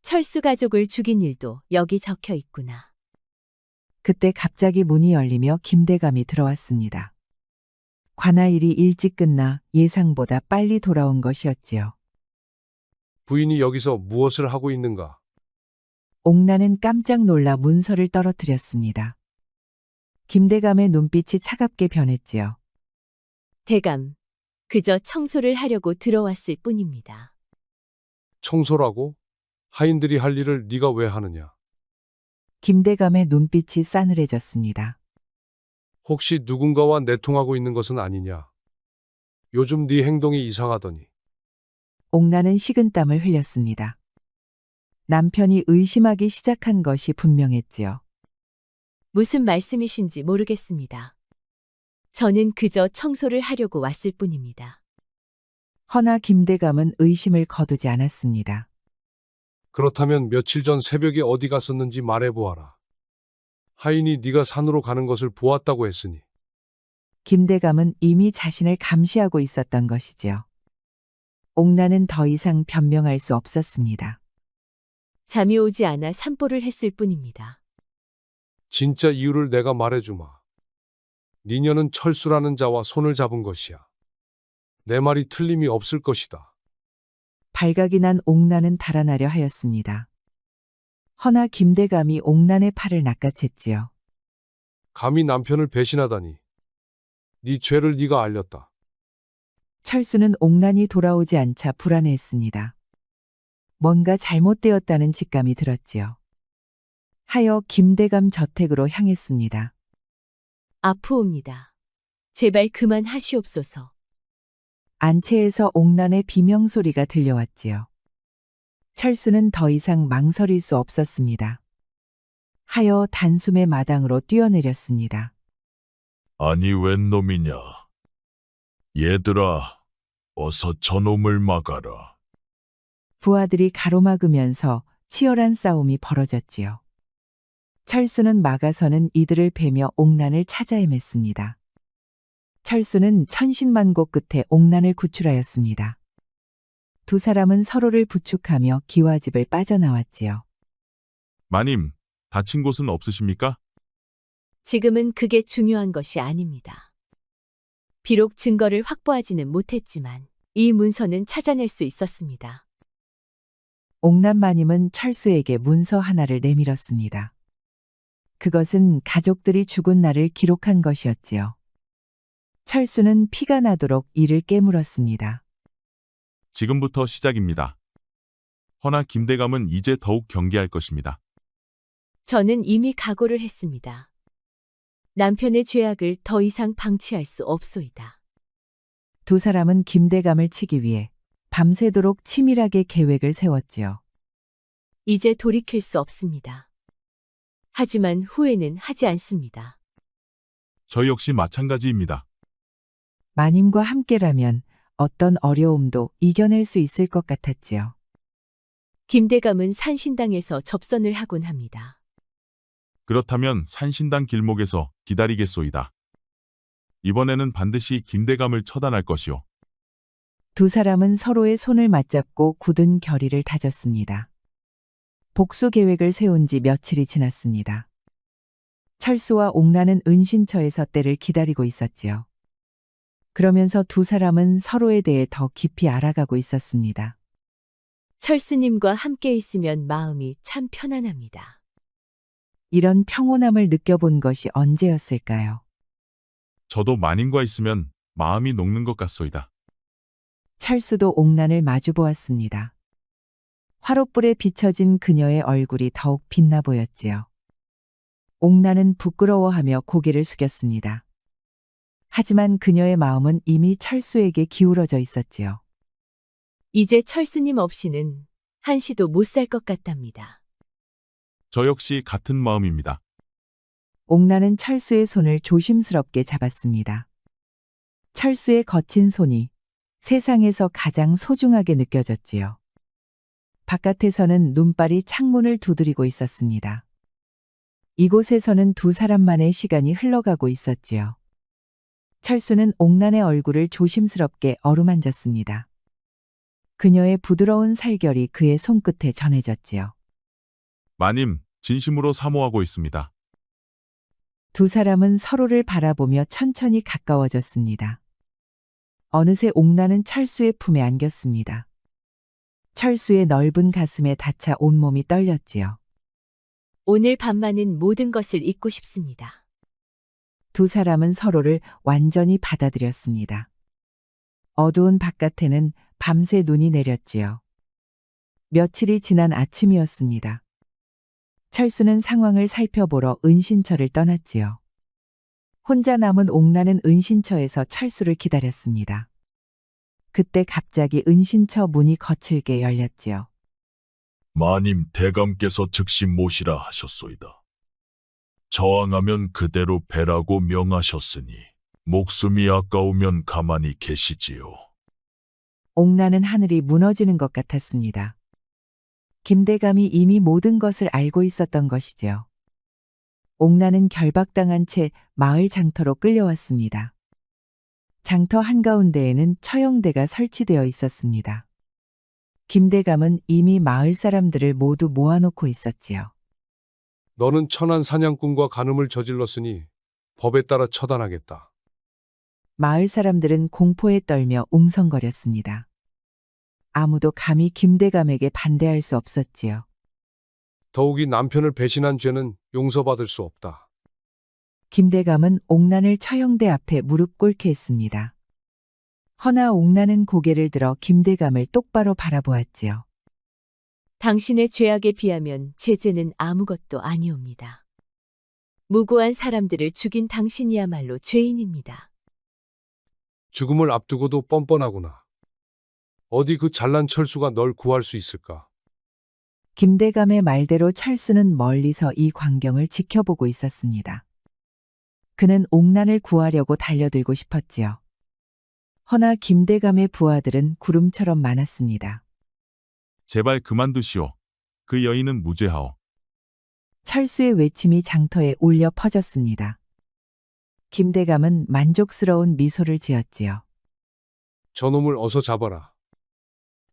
철수 가족을 죽인 일도 여기 적혀 있구나. 그때 갑자기 문이 열리며 김대감이 들어왔습니다. 관아 일이 일찍 끝나 예상보다 빨리 돌아온 것이었지요. 부인이 여기서 무엇을 하고 있는가? 옥나는 깜짝 놀라 문서를 떨어뜨렸습니다. 김대감의 눈빛이 차갑게 변했지요. 대감, 그저 청소를 하려고 들어왔을 뿐입니다. 청소라고? 하인들이 할 일을 네가 왜 하느냐? 김대감의 눈빛이 싸늘해졌습니다. 혹시 누군가와 내통하고 있는 것은 아니냐? 요즘 네 행동이 이상하더니. 옥나는 식은땀을 흘렸습니다. 남편이 의심하기 시작한 것이 분명했지요. 무슨 말씀이신지 모르겠습니다. 저는 그저 청소를 하려고 왔을 뿐입니다. 허나 김대감은 의심을 거두지 않았습니다. 그렇다면 며칠 전 새벽에 어디 갔었는지 말해보아라. 하인이 네가 산으로 가는 것을 보았다고 했으니. 김대감은 이미 자신을 감시하고 있었던 것이지요. 옥나는 더 이상 변명할 수 없었습니다. 잠이 오지 않아 산보를 했을 뿐입니다. 진짜 이유를 내가 말해주마. 니녀는 철수라는 자와 손을 잡은 것이야. 내 말이 틀림이 없을 것이다. 발각이 난 옥나는 달아나려 하였습니다. 허나 김대감이 옥난의 팔을 낚아챘지요. 감히 남편을 배신하다니. 네 죄를 네가 알렸다. 철수는 옥난이 돌아오지 않자 불안해했습니다. 뭔가 잘못되었다는 직감이 들었지요. 하여 김대감 저택으로 향했습니다. 아프옵니다. 제발 그만하시옵소서. 안채에서 옥난의 비명소리가 들려왔지요. 철수는 더 이상 망설일 수 없었습니다. 하여 단숨에 마당으로 뛰어내렸습니다. 아니 웬 놈이냐. 얘들아, 어서 저놈을 막아라. 부하들이 가로막으면서 치열한 싸움이 벌어졌지요. 철수는 막아서는 이들을 베며 옥난을 찾아 헤맸습니다. 철수는 천신만고 끝에 옥난을 구출하였습니다. 두 사람은 서로를 부축하며 기와집을 빠져나왔지요. 마님, 다친 곳은 없으십니까? 지금은 그게 중요한 것이 아닙니다. 비록 증거를 확보하지는 못했지만 이 문서는 찾아낼 수 있었습니다. 옥난 마님은 철수에게 문서 하나를 내밀었습니다. 그것은 가족들이 죽은 날을 기록한 것이었지요. 철수는 피가 나도록 이를 깨물었습니다. 지금부터 시작입니다. 허나 김대감은 이제 더욱 경계할 것입니다. 저는 이미 각오를 했습니다. 남편의 죄악을 더 이상 방치할 수 없소이다. 두 사람은 김대감을 치기 위해 밤새도록 치밀하게 계획을 세웠지요. 이제 돌이킬 수 없습니다. 하지만 후회는 하지 않습니다. 저 역시 마찬가지입니다. 마님과 함께라면 어떤 어려움도 이겨낼 수 있을 것 같았지요. 김대감은 산신당에서 접선을 하곤 합니다. 그렇다면 산신당 길목에서 기다리겠소이다. 이번에는 반드시 김대감을 처단할 것이오. 두 사람은 서로의 손을 맞잡고 굳은 결의를 다졌습니다. 복수 계획을 세운 지 며칠이 지났습니다. 철수와 옥란은 은신처에서 때를 기다리고 있었지요. 그러면서 두 사람은 서로에 대해 더 깊이 알아가고 있었습니다. 철수님과 함께 있으면 마음이 참 편안합니다. 이런 평온함을 느껴본 것이 언제였을까요? 저도 마님과 있으면 마음이 녹는 것 같소이다. 철수도 옥난을 마주 보았습니다. 화롯불에 비춰진 그녀의 얼굴이 더욱 빛나 보였지요. 옥난은 부끄러워하며 고개를 숙였습니다. 하지만 그녀의 마음은 이미 철수에게 기울어져 있었지요. 이제 철수님 없이는 한시도 못 살 것 같답니다. 저 역시 같은 마음입니다. 옥난은 철수의 손을 조심스럽게 잡았습니다. 철수의 거친 손이 세상에서 가장 소중하게 느껴졌지요. 바깥에서는 눈발이 창문을 두드리고 있었습니다. 이곳에서는 두 사람만의 시간이 흘러가고 있었지요. 철수는 옥난의 얼굴을 조심스럽게 어루만졌습니다. 그녀의 부드러운 살결이 그의 손끝에 전해졌지요. 마님, 진심으로 사모하고 있습니다. 두 사람은 서로를 바라보며 천천히 가까워졌습니다. 어느새 옥난은 철수의 품에 안겼습니다. 철수의 넓은 가슴에 닿자 온몸이 떨렸지요. 오늘 밤만은 모든 것을 잊고 싶습니다. 두 사람은 서로를 완전히 받아들였습니다. 어두운 바깥에는 밤새 눈이 내렸지요. 며칠이 지난 아침이었습니다. 철수는 상황을 살펴보러 은신처를 떠났지요. 혼자 남은 옥난은 은신처에서 철수를 기다렸습니다. 그때 갑자기 은신처 문이 거칠게 열렸지요. 마님 대감께서 즉시 모시라 하셨소이다. 저항하면 그대로 배라고 명하셨으니 목숨이 아까우면 가만히 계시지요. 옥난은 하늘이 무너지는 것 같았습니다. 김대감이 이미 모든 것을 알고 있었던 것이지요. 옥난은 결박당한 채 마을 장터로 끌려왔습니다. 장터 한가운데에는 처형대가 설치되어 있었습니다. 김대감은 이미 마을 사람들을 모두 모아놓고 있었지요. 너는 천한 사냥꾼과 간음을 저질렀으니 법에 따라 처단하겠다. 마을 사람들은 공포에 떨며 웅성거렸습니다. 아무도 감히 김대감에게 반대할 수 없었지요. 더욱이 남편을 배신한 죄는 용서받을 수 없다. 김대감은 옥난을 처형대 앞에 무릎 꿇게 했습니다. 허나 옥난은 고개를 들어 김대감을 똑바로 바라보았지요. 당신의 죄악에 비하면 제 죄는 아무것도 아니옵니다. 무고한 사람들을 죽인 당신이야말로 죄인입니다. 죽음을 앞두고도 뻔뻔하구나. 어디 그 잘난 철수가 널 구할 수 있을까? 김대감의 말대로 철수는 멀리서 이 광경을 지켜보고 있었습니다. 그는 옥난을 구하려고 달려들고 싶었지요. 허나 김대감의 부하들은 구름처럼 많았습니다. 제발 그만두시오. 그 여인은 무죄하오. 철수의 외침이 장터에 울려 퍼졌습니다. 김대감은 만족스러운 미소를 지었지요. 저놈을 어서 잡아라.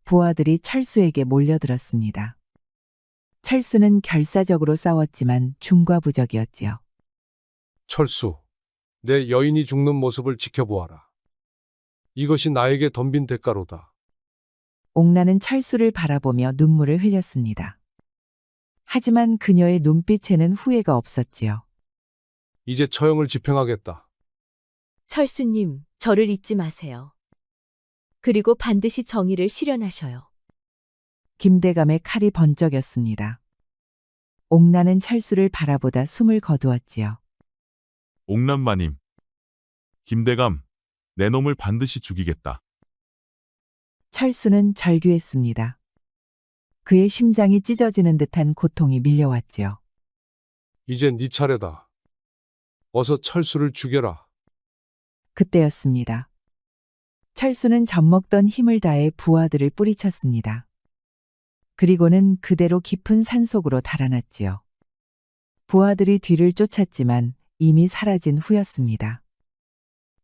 부하들이 철수에게 몰려들었습니다. 철수는 결사적으로 싸웠지만 중과부적이었지요. 철수, 내 여인이 죽는 모습을 지켜보아라. 이것이 나에게 덤빈 대가로다. 옥난은 철수를 바라보며 눈물을 흘렸습니다. 하지만 그녀의 눈빛에는 후회가 없었지요. 이제 처형을 집행하겠다. 철수님, 저를 잊지 마세요. 그리고 반드시 정의를 실현하셔요. 김대감의 칼이 번쩍였습니다. 옥난은 철수를 바라보다 숨을 거두었지요. 옥남마님. 김대감, 내 놈을 반드시 죽이겠다. 철수는 절규했습니다. 그의 심장이 찢어지는 듯한 고통이 밀려왔지요. 이젠 네 차례다. 어서 철수를 죽여라. 그때였습니다. 철수는 젖먹던 힘을 다해 부하들을 뿌리쳤습니다. 그리고는 그대로 깊은 산속으로 달아났지요. 부하들이 뒤를 쫓았지만 이미 사라진 후였습니다.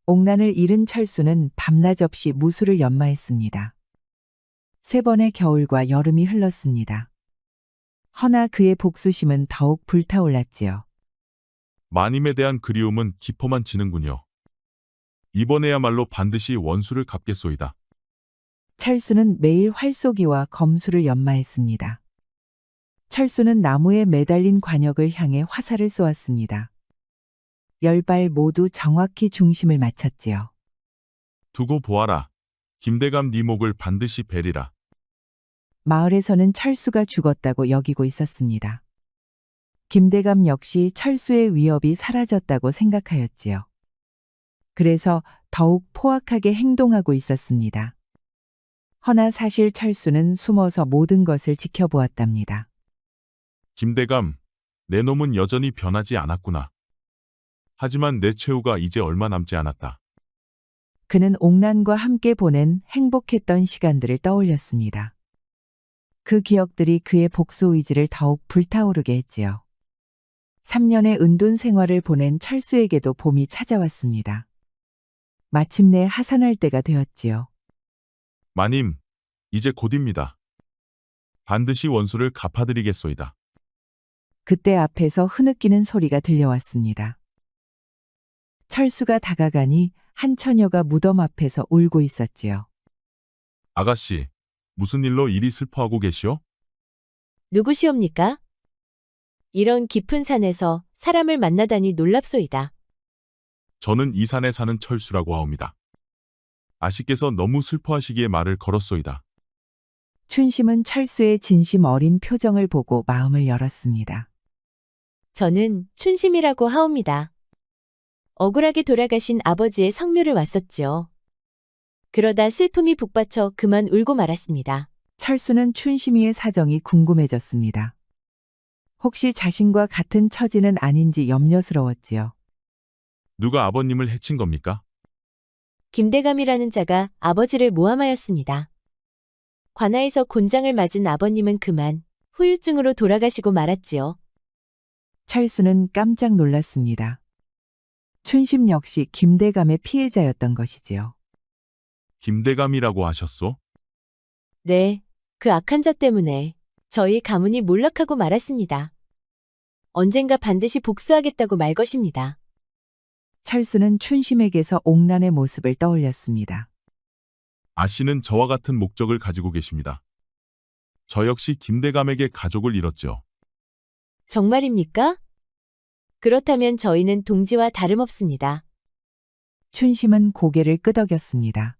옥난을 잃은 철수는 밤낮 없이 무술을 연마했습니다. 3번의 겨울과 여름이 흘렀습니다. 허나 그의 복수심은 더욱 불타올랐지요. 마님에 대한 그리움은 깊어만 지는군요. 이번에야말로 반드시 원수를 갚겠소이다. 철수는 매일 활쏘기와 검수를 연마했습니다. 철수는 나무에 매달린 관역을 향해 화살을 쏘았습니다. 10발 모두 정확히 중심을 맞췄지요. 두고 보아라. 김대감 네 목을 반드시 베리라. 마을에서는 철수가 죽었다고 여기고 있었습니다. 김대감 역시 철수의 위협이 사라졌다고 생각하였지요. 그래서 더욱 포악하게 행동하고 있었습니다. 허나 사실 철수는 숨어서 모든 것을 지켜보았답니다. 김대감, 내 놈은 여전히 변하지 않았구나. 하지만 내 최후가 이제 얼마 남지 않았다. 그는 옥난과 함께 보낸 행복했던 시간들을 떠올렸습니다. 그 기억들이 그의 복수 의지를 더욱 불타오르게 했지요. 3년의 은둔 생활을 보낸 철수에게도 봄이 찾아왔습니다. 마침내 하산할 때가 되었지요. 마님, 이제 곧입니다. 반드시 원수를 갚아드리겠소이다. 그때 앞에서 흐느끼는 소리가 들려왔습니다. 철수가 다가가니 한 처녀가 무덤 앞에서 울고 있었지요. 아가씨, 무슨 일로 이리 슬퍼하고 계시오? 누구시옵니까? 이런 깊은 산에서 사람을 만나다니 놀랍소이다. 저는 이 산에 사는 철수라고 하옵니다. 아씨께서 너무 슬퍼하시기에 말을 걸었소이다. 춘심은 철수의 진심 어린 표정을 보고 마음을 열었습니다. 저는 춘심이라고 하옵니다. 억울하게 돌아가신 아버지의 성묘를 왔었지요. 그러다 슬픔이 북받쳐 그만 울고 말았습니다. 철수는 춘심이의 사정이 궁금해졌습니다. 혹시 자신과 같은 처지는 아닌지 염려스러웠지요. 누가 아버님을 해친 겁니까? 김대감이라는 자가 아버지를 모함하였습니다. 관아에서 곤장을 맞은 아버님은 그만 후유증으로 돌아가시고 말았지요. 철수는 깜짝 놀랐습니다. 춘심 역시 김대감의 피해자였던 것이지요. 김대감이라고 하셨소? 네, 그 악한 자 때문에 저희 가문이 몰락하고 말았습니다. 언젠가 반드시 복수하겠다고 말 것입니다. 철수는 춘심에게서 옥난의 모습을 떠올렸습니다. 아씨는 저와 같은 목적을 가지고 계십니다. 저 역시 김대감에게 가족을 잃었죠. 정말입니까? 그렇다면 저희는 동지와 다름없습니다. 춘심은 고개를 끄덕였습니다.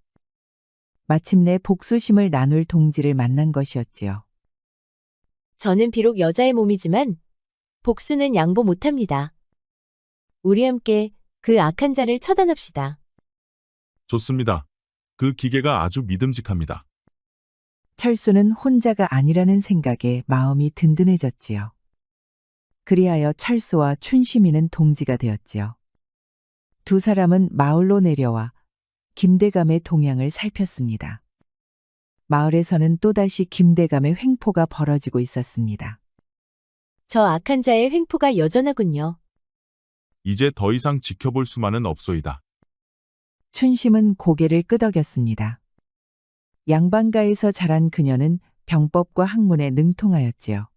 마침내 복수심을 나눌 동지를 만난 것이었지요. 저는 비록 여자의 몸이지만 복수는 양보 못합니다. 우리 함께 그 악한 자를 처단합시다. 좋습니다. 그 기계가 아주 믿음직합니다. 철수는 혼자가 아니라는 생각에 마음이 든든해졌지요. 그리하여 철수와 춘심이는 동지가 되었지요. 두 사람은 마을로 내려와 김대감의 동향을 살폈습니다. 마을에서는 또다시 김대감의 횡포가 벌어지고 있었습니다. 저 악한 자의 횡포가 여전하군요. 이제 더 이상 지켜볼 수만은 없소이다. 춘심은 고개를 끄덕였습니다. 양반가에서 자란 그녀는 병법과 학문에 능통하였지요.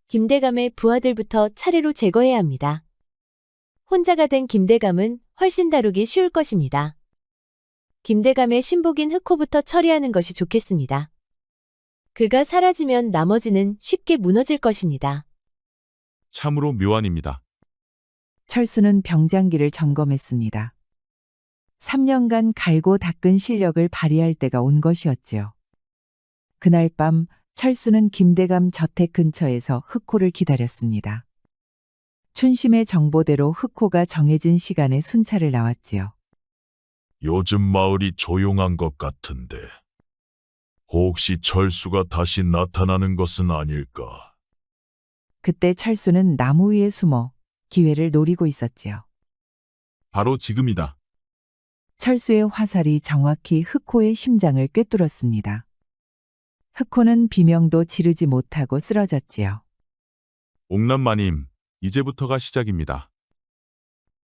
김대감의 부하들부터 차례로 제거해야 합니다. 혼자가 된 김대감은 훨씬 다루기 쉬울 것입니다. 김대감의 신복인 흑호부터 처리하는 것이 좋겠습니다. 그가 사라지면 나머지는 쉽게 무너질 것입니다. 참으로 묘안입니다. 철수는 병장기를 점검했습니다. 3년간 갈고 닦은 실력을 발휘할 때가 온 것이었지요. 그날 밤 철수는 김대감 저택 근처에서 흑호를 기다렸습니다. 춘심의 정보대로 흑호가 정해진 시간에 순찰을 나왔지요. 요즘 마을이 조용한 것 같은데 혹시 철수가 다시 나타나는 것은 아닐까? 그때 철수는 나무 위에 숨어 기회를 노리고 있었지요. 바로 지금이다. 철수의 화살이 정확히 흑호의 심장을 꿰뚫었습니다. 흑호는 비명도 지르지 못하고 쓰러졌지요. 옥남마님, 이제부터가 시작입니다.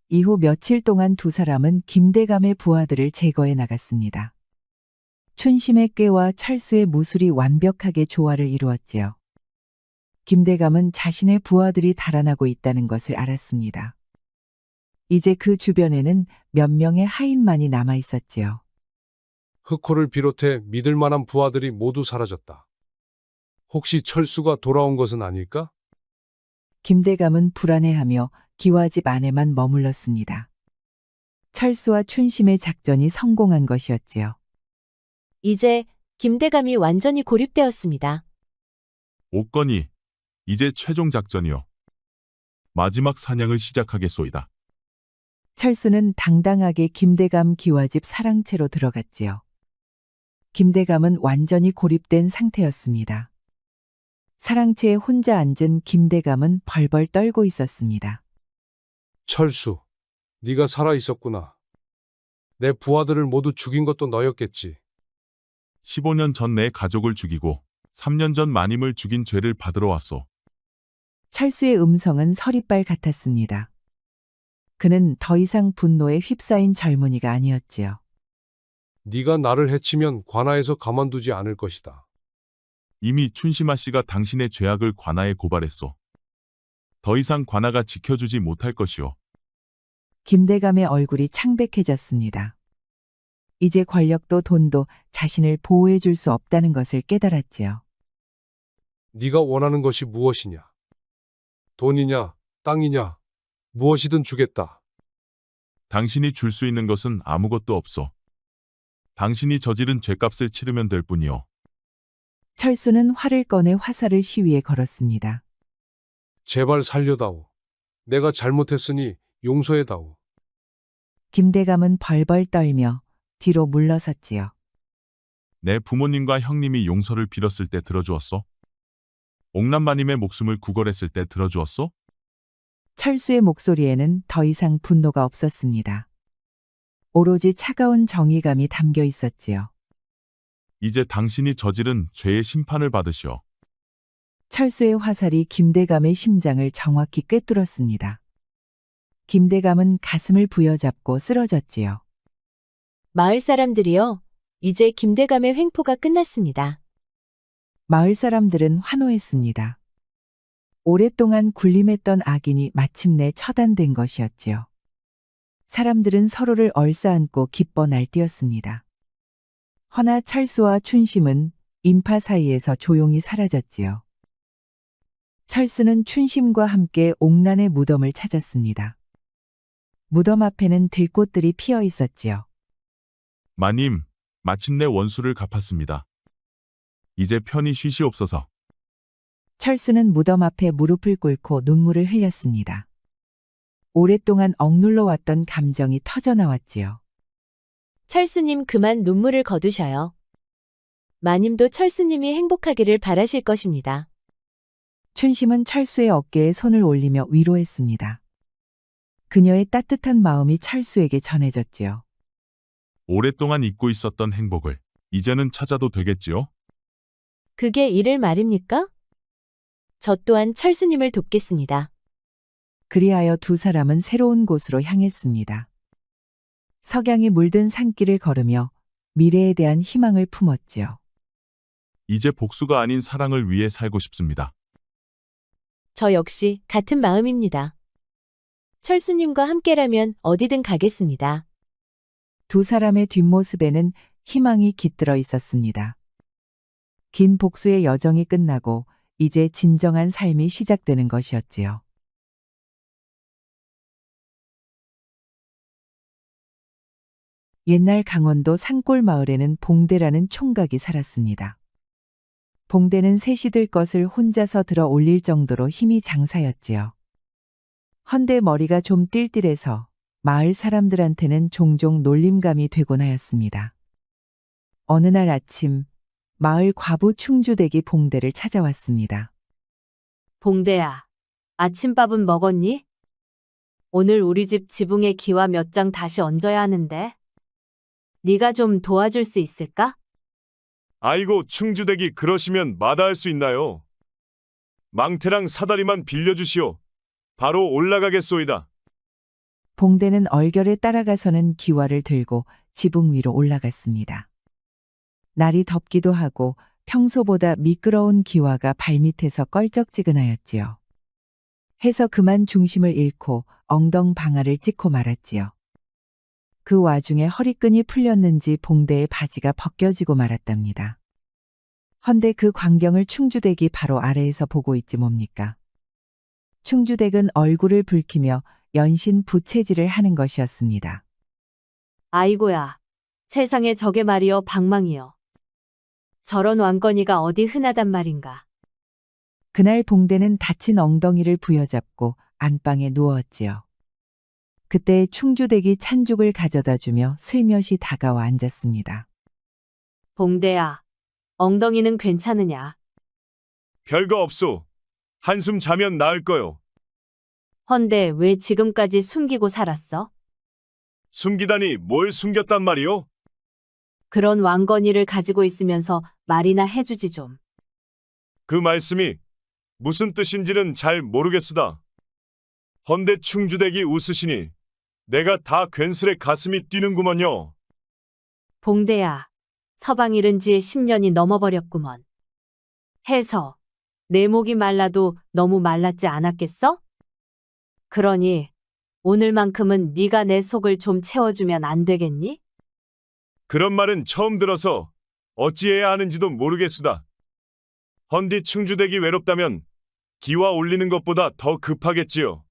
이후 며칠 동안 두 사람은 김대감의 부하들을 제거해 나갔습니다. 춘심의 꾀와 철수의 무술이 완벽하게 조화를 이루었지요. 김대감은 자신의 부하들이 달아나고 있다는 것을 알았습니다. 이제 그 주변에는 몇 명의 하인만이 남아 있었지요. 흑호를 비롯해 믿을 만한 부하들이 모두 사라졌다. 혹시 철수가 돌아온 것은 아닐까? 김대감은 불안해하며 기와집 안에만 머물렀습니다. 철수와 춘심의 작전이 성공한 것이었지요. 이제 김대감이 완전히 고립되었습니다. 옥건이 이제 최종 작전이요. 마지막 사냥을 시작하겠소이다. 철수는 당당하게 김대감 기와집 사랑채로 들어갔지요. 김대감은 완전히 고립된 상태였습니다. 사랑채에 혼자 앉은 김대감은 벌벌 떨고 있었습니다. 철수, 네가 살아 있었구나. 내 부하들을 모두 죽인 것도 너였겠지. 15년 전 내 가족을 죽이고 3년 전 마님을 죽인 죄를 받으러 왔소. 철수의 음성은 서리빨 같았습니다. 그는 더 이상 분노에 휩싸인 젊은이가 아니었지요. 네가 나를 해치면 관아에서 가만두지 않을 것이다. 이미 춘심아 씨가 당신의 죄악을 관아에 고발했소. 더 이상 관아가 지켜주지 못할 것이오. 김대감의 얼굴이 창백해졌습니다. 이제 권력도 돈도 자신을 보호해 줄 수 없다는 것을 깨달았지요. 네가 원하는 것이 무엇이냐? 돈이냐, 땅이냐, 무엇이든 주겠다. 당신이 줄 수 있는 것은 아무것도 없소. 당신이 저지른 죄값을 치르면 될 뿐이오. 철수는 활을 꺼내 화살을 시위에 걸었습니다. 제발 살려다오. 내가 잘못했으니 용서해다오. 김대감은 벌벌 떨며 뒤로 물러섰지요. 내 부모님과 형님이 용서를 빌었을 때 들어주었소? 옥남마님의 목숨을 구걸했을 때 들어주었소? 철수의 목소리에는 더 이상 분노가 없었습니다. 오로지 차가운 정의감이 담겨 있었지요. 이제 당신이 저지른 죄의 심판을 받으시오. 철수의 화살이 김대감의 심장을 정확히 꿰뚫었습니다. 김대감은 가슴을 부여잡고 쓰러졌지요. 마을 사람들이요. 이제 김대감의 횡포가 끝났습니다. 마을 사람들은 환호했습니다. 오랫동안 군림했던 악인이 마침내 처단된 것이었지요. 사람들은 서로를 얼싸안고 기뻐 날뛰었습니다. 허나 철수와 춘심은 인파 사이에서 조용히 사라졌지요. 철수는 춘심과 함께 옥란의 무덤을 찾았습니다. 무덤 앞에는 들꽃들이 피어 있었지요. 마님, 마침내 원수를 갚았습니다. 이제 편히 쉬시옵소서. 철수는 무덤 앞에 무릎을 꿇고 눈물을 흘렸습니다. 오랫동안 억눌러 왔던 감정이 터져나왔지요. 철수님 그만 눈물을 거두셔요. 마님도 철수님이 행복하기를 바라실 것입니다. 춘심은 철수의 어깨에 손을 올리며 위로했습니다. 그녀의 따뜻한 마음이 철수에게 전해졌지요. 오랫동안 잊고 있었던 행복을 이제는 찾아도 되겠지요? 그게 이를 말입니까? 저 또한 철수님을 돕겠습니다. 그리하여 두 사람은 새로운 곳으로 향했습니다. 석양이 물든 산길을 걸으며 미래에 대한 희망을 품었지요. 이제 복수가 아닌 사랑을 위해 살고 싶습니다. 저 역시 같은 마음입니다. 철수님과 함께라면 어디든 가겠습니다. 두 사람의 뒷모습에는 희망이 깃들어 있었습니다. 긴 복수의 여정이 끝나고 이제 진정한 삶이 시작되는 것이었지요. 옛날 강원도 산골 마을에는 봉대라는 총각이 살았습니다. 봉대는 셋이 들 것을 혼자서 들어 올릴 정도로 힘이 장사였지요. 헌데 머리가 좀 띨띨해서 마을 사람들한테는 종종 놀림감이 되곤 하였습니다. 어느 날 아침 마을 과부 충주댁이 봉대를 찾아왔습니다. 봉대야, 아침밥은 먹었니? 오늘 우리 집 지붕에 기와 몇 장 다시 얹어야 하는데. 네가 좀 도와줄 수 있을까? 아이고 충주댁이 그러시면 마다할 수 있나요? 망태랑 사다리만 빌려주시오. 바로 올라가겠소이다. 봉대는 얼결에 따라가서는 기와를 들고 지붕 위로 올라갔습니다. 날이 덥기도 하고 평소보다 미끄러운 기와가 발밑에서 껄쩍지근하였지요. 해서 그만 중심을 잃고 엉덩방아를 찍고 말았지요. 그 와중에 허리끈이 풀렸는지 봉대의 바지가 벗겨지고 말았답니다. 헌데 그 광경을 충주댁이 바로 아래에서 보고 있지 뭡니까? 충주댁은 얼굴을 붉히며 연신 부채질을 하는 것이었습니다. 아이고야, 세상에 저게 말이여 방망이여. 저런 왕건이가 어디 흔하단 말인가. 그날 봉대는 다친 엉덩이를 부여잡고 안방에 누웠지요. 그때 충주댁이 찬죽을 가져다 주며 슬며시 다가와 앉았습니다. 봉대야, 엉덩이는 괜찮으냐? 별거 없소. 한숨 자면 나을 거요. 헌데 왜 지금까지 숨기고 살았어? 숨기다니 뭘 숨겼단 말이요? 그런 왕건이를 가지고 있으면서 말이나 해주지 좀. 그 말씀이 무슨 뜻인지는 잘 모르겠수다. 헌데 충주댁이 웃으시니 내가 다 괜스레 가슴이 뛰는구먼요. 봉대야, 서방 잃은 지 10년이 넘어버렸구먼. 해서 내 목이 말라도 너무 말랐지 않았겠어? 그러니 오늘만큼은 네가 내 속을 좀 채워주면 안 되겠니? 그런 말은 처음 들어서 어찌해야 하는지도 모르겠수다. 헌디 충주댁이 외롭다면 기와 올리는 것보다 더 급하겠지요.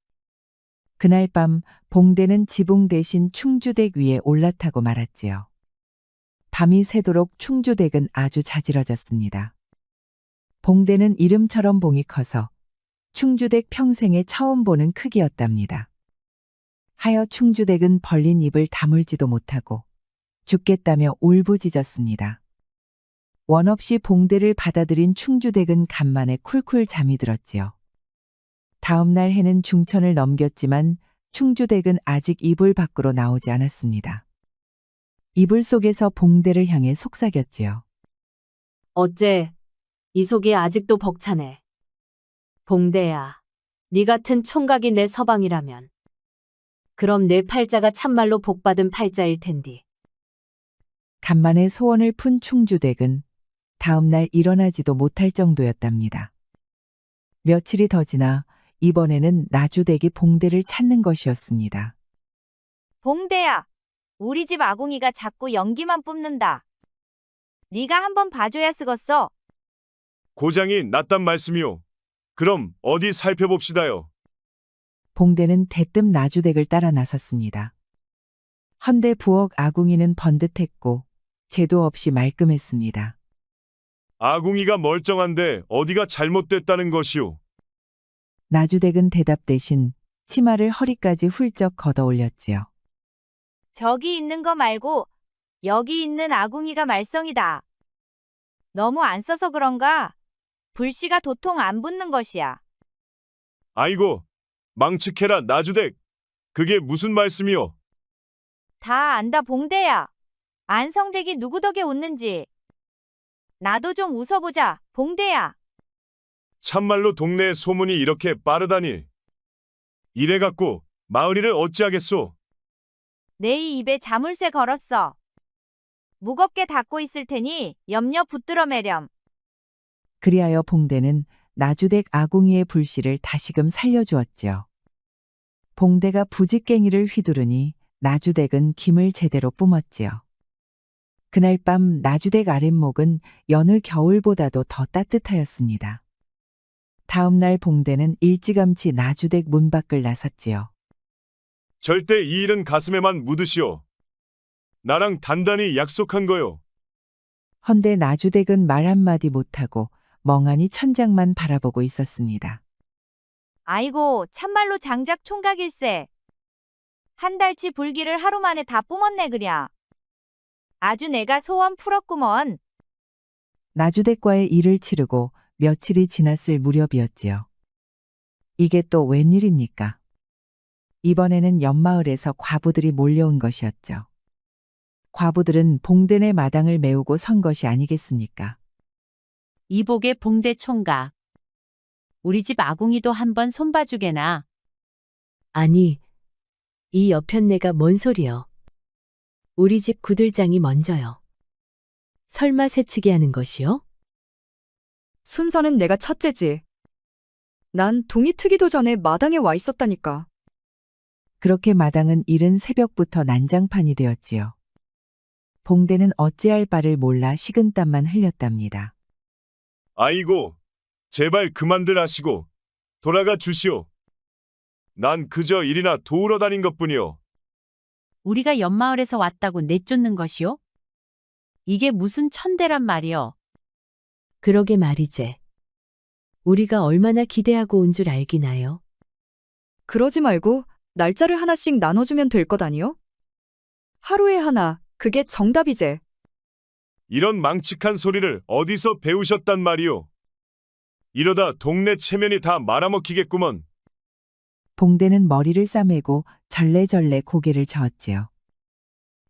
그날 밤 봉대는 지붕 대신 충주댁 위에 올라타고 말았지요. 밤이 새도록 충주댁은 아주 자지러졌습니다. 봉대는 이름처럼 봉이 커서 충주댁 평생에 처음 보는 크기였답니다. 하여 충주댁은 벌린 입을 다물지도 못하고 죽겠다며 울부짖었습니다. 원 없이 봉대를 받아들인 충주댁은 간만에 쿨쿨 잠이 들었지요. 다음 날 해는 중천을 넘겼지만 충주댁은 아직 이불 밖으로 나오지 않았습니다. 이불 속에서 봉대를 향해 속삭였지요. 어째 이 속이 아직도 벅차네. 봉대야, 네 같은 총각이 내 서방이라면 그럼 내 팔자가 참말로 복받은 팔자일 텐디. 간만에 소원을 푼 충주댁은 다음 날 일어나지도 못할 정도였답니다. 며칠이 더 지나 이번에는 나주댁이 봉대를 찾는 것이었습니다. 봉대야, 우리 집 아궁이가 자꾸 연기만 뿜는다. 네가 한번 봐줘야 쓰겄어. 고장이 났단 말씀이오. 그럼 어디 살펴봅시다요. 봉대는 대뜸 나주댁을 따라 나섰습니다. 헌데 부엌 아궁이는 번듯했고 재도 없이 말끔했습니다. 아궁이가 멀쩡한데 어디가 잘못됐다는 것이오. 나주댁은 대답 대신 치마를 허리까지 훌쩍 걷어 올렸지요. 저기 있는 거 말고 여기 있는 아궁이가 말썽이다. 너무 안 써서 그런가? 불씨가 도통 안 붙는 것이야. 아이고, 망측해라 나주댁. 그게 무슨 말씀이오? 다 안다 봉대야. 안성댁이 누구 덕에 웃는지. 나도 좀 웃어보자, 봉대야. 참말로 동네의 소문이 이렇게 빠르다니. 이래갖고 마을이를 어찌하겠소? 내 입에 자물쇠 걸었어. 무겁게 닫고 있을 테니 염려 붙들어 매렴. 그리하여 봉대는 나주댁 아궁이의 불씨를 다시금 살려주었지요. 봉대가 부직갱이를 휘두르니 나주댁은 김을 제대로 뿜었지요. 그날 밤 나주댁 아랫목은 여느 겨울보다도 더 따뜻하였습니다. 다음 날 봉대는 일찌감치 나주댁 문 밖을 나섰지요. 절대 이 일은 가슴에만 묻으시오. 나랑 단단히 약속한 거요. 헌데 나주댁은 말 한마디 못하고 멍하니 천장만 바라보고 있었습니다. 아이고, 참말로 장작 총각일세. 한 달치 불기를 하루 만에 다 뿜었네 그랴. 아주 내가 소원 풀었구먼. 나주댁과의 일을 치르고 며칠이 지났을 무렵이었지요. 이게 또 웬일입니까? 이번에는 옆마을에서 과부들이 몰려온 것이었죠. 과부들은 봉대네 마당을 메우고 선 것이 아니겠습니까? 이복의 봉대 총각. 우리 집 아궁이도 한번 손봐주게나. 아니, 이 여편네가 뭔 소리여. 우리 집 구들장이 먼저요. 설마 새치기 하는 것이요? 순서는 내가 첫째지. 난 동이 트기도 전에 마당에 와 있었다니까. 그렇게 마당은 이른 새벽부터 난장판이 되었지요. 봉대는 어찌할 바를 몰라 식은땀만 흘렸답니다. 아이고, 제발 그만들 하시고 돌아가 주시오. 난 그저 일이나 도우러 다닌 것뿐이오. 우리가 옆마을에서 왔다고 내쫓는 것이요? 이게 무슨 천대란 말이여. 그러게 말이제. 우리가 얼마나 기대하고 온 줄 알기나요? 그러지 말고 날짜를 하나씩 나눠주면 될 것 아니요? 하루에 하나, 그게 정답이제. 이런 망측한 소리를 어디서 배우셨단 말이오. 이러다 동네 체면이 다 말아먹히겠구먼. 봉대는 머리를 싸매고 절레절레 고개를 저었지요.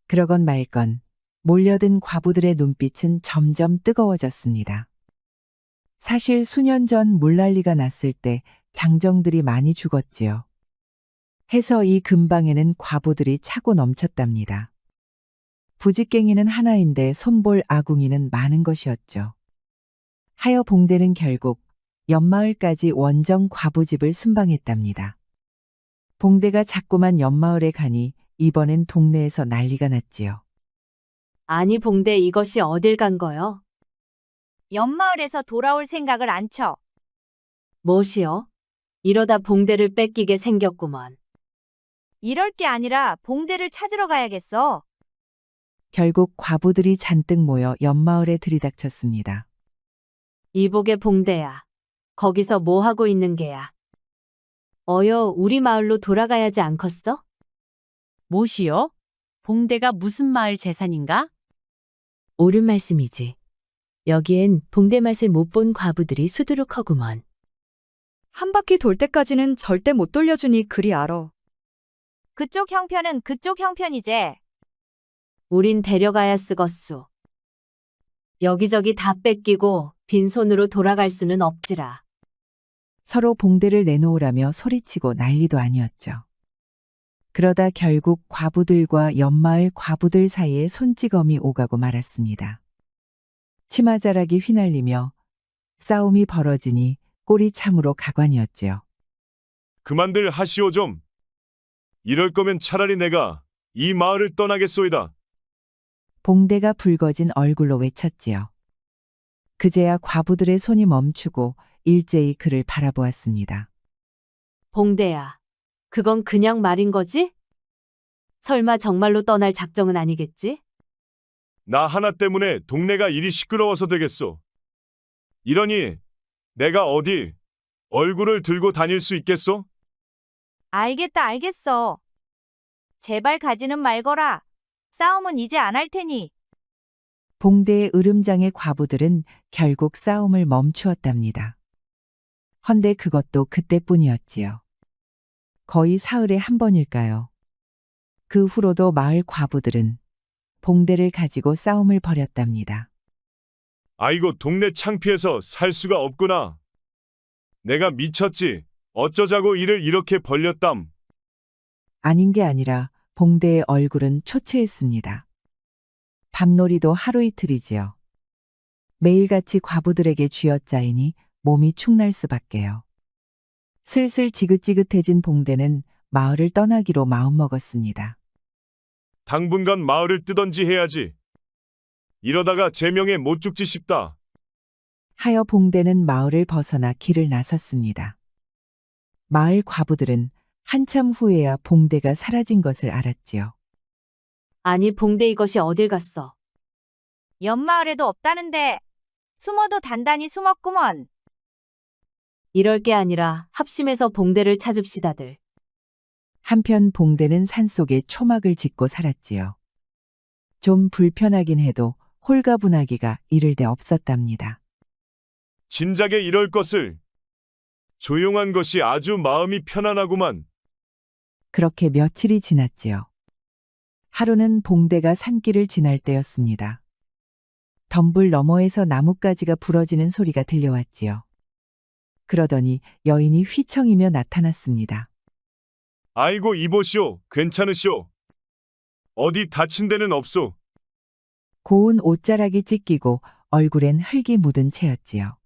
그러건 말건 몰려든 과부들의 눈빛은 점점 뜨거워졌습니다. 사실 수년 전 물난리가 났을 때 장정들이 많이 죽었지요. 해서 이 근방에는 과부들이 차고 넘쳤답니다. 부직갱이는 하나인데 손볼 아궁이는 많은 것이었죠. 하여 봉대는 결국 옆마을까지 원정 과부집을 순방했답니다. 봉대가 자꾸만 옆마을에 가니 이번엔 동네에서 난리가 났지요. 아니 봉대 이것이 어딜 간 거요? 옆마을에서 돌아올 생각을 안 쳐. 무엇이요? 이러다 봉대를 뺏기게 생겼구먼. 이럴 게 아니라 봉대를 찾으러 가야겠어. 결국 과부들이 잔뜩 모여 옆마을에 들이닥쳤습니다. 이복의 봉대야. 거기서 뭐 하고 있는 게야? 어여 우리 마을로 돌아가야지 않겠어? 무엇이요? 봉대가 무슨 마을 재산인가? 옳은 말씀이지. 여기엔 봉대 맛을 못 본 과부들이 수두룩하구먼. 한 바퀴 돌 때까지는 절대 못 돌려주니 그리 알아. 그쪽 형편은 그쪽 형편이제. 우린 데려가야 쓰겄수. 여기저기 다 뺏기고 빈손으로 돌아갈 수는 없지라. 서로 봉대를 내놓으라며 소리치고 난리도 아니었죠. 그러다 결국 과부들과 옆마을 과부들 사이에 손찌검이 오가고 말았습니다. 치마자락이 휘날리며 싸움이 벌어지니 꼴이 참으로 가관이었지요. 그만들 하시오 좀. 이럴 거면 차라리 내가 이 마을을 떠나겠소이다. 봉대가 붉어진 얼굴로 외쳤지요. 그제야 과부들의 손이 멈추고 일제히 그를 바라보았습니다. 봉대야, 그건 그냥 말인 거지? 설마 정말로 떠날 작정은 아니겠지? 나 하나 때문에 동네가 이리 시끄러워서 되겠소. 이러니 내가 어디 얼굴을 들고 다닐 수 있겠소? 알겠다, 알겠어. 제발 가지는 말거라. 싸움은 이제 안 할 테니. 봉대의 으름장의 과부들은 결국 싸움을 멈추었답니다. 헌데 그것도 그때뿐이었지요. 거의 사흘에 한 번일까요? 그 후로도 마을 과부들은 봉대를 가지고 싸움을 벌였답니다. 아이고 동네 창피해서 살 수가 없구나. 내가 미쳤지. 어쩌자고 일을 이렇게 벌렸담. 아닌 게 아니라 봉대의 얼굴은 초췌했습니다. 밤놀이도 하루 이틀이지요. 매일같이 과부들에게 쥐어짜이니 몸이 축날 수밖에요. 슬슬 지긋지긋해진 봉대는 마을을 떠나기로 마음먹었습니다. 당분간 마을을 뜨던지 해야지. 이러다가 제명에 못 죽지 싶다. 하여 봉대는 마을을 벗어나 길을 나섰습니다. 마을 과부들은 한참 후에야 봉대가 사라진 것을 알았지요. 아니 봉대 이것이 어딜 갔어? 옆마을에도 없다는데 숨어도 단단히 숨었구먼. 이럴 게 아니라 합심해서 봉대를 찾읍시다들. 한편 봉대는 산속에 초막을 짓고 살았지요. 좀 불편하긴 해도 홀가분하기가 이를 데 없었답니다. 진작에 이럴 것을. 조용한 것이 아주 마음이 편안하구만. 그렇게 며칠이 지났지요. 하루는 봉대가 산길을 지날 때였습니다. 덤불 너머에서 나뭇가지가 부러지는 소리가 들려왔지요. 그러더니 여인이 휘청이며 나타났습니다. 아이고 이보시오. 괜찮으시오. 어디 다친 데는 없소. 고운 옷자락이 찢기고 얼굴엔 흙이 묻은 채였지요.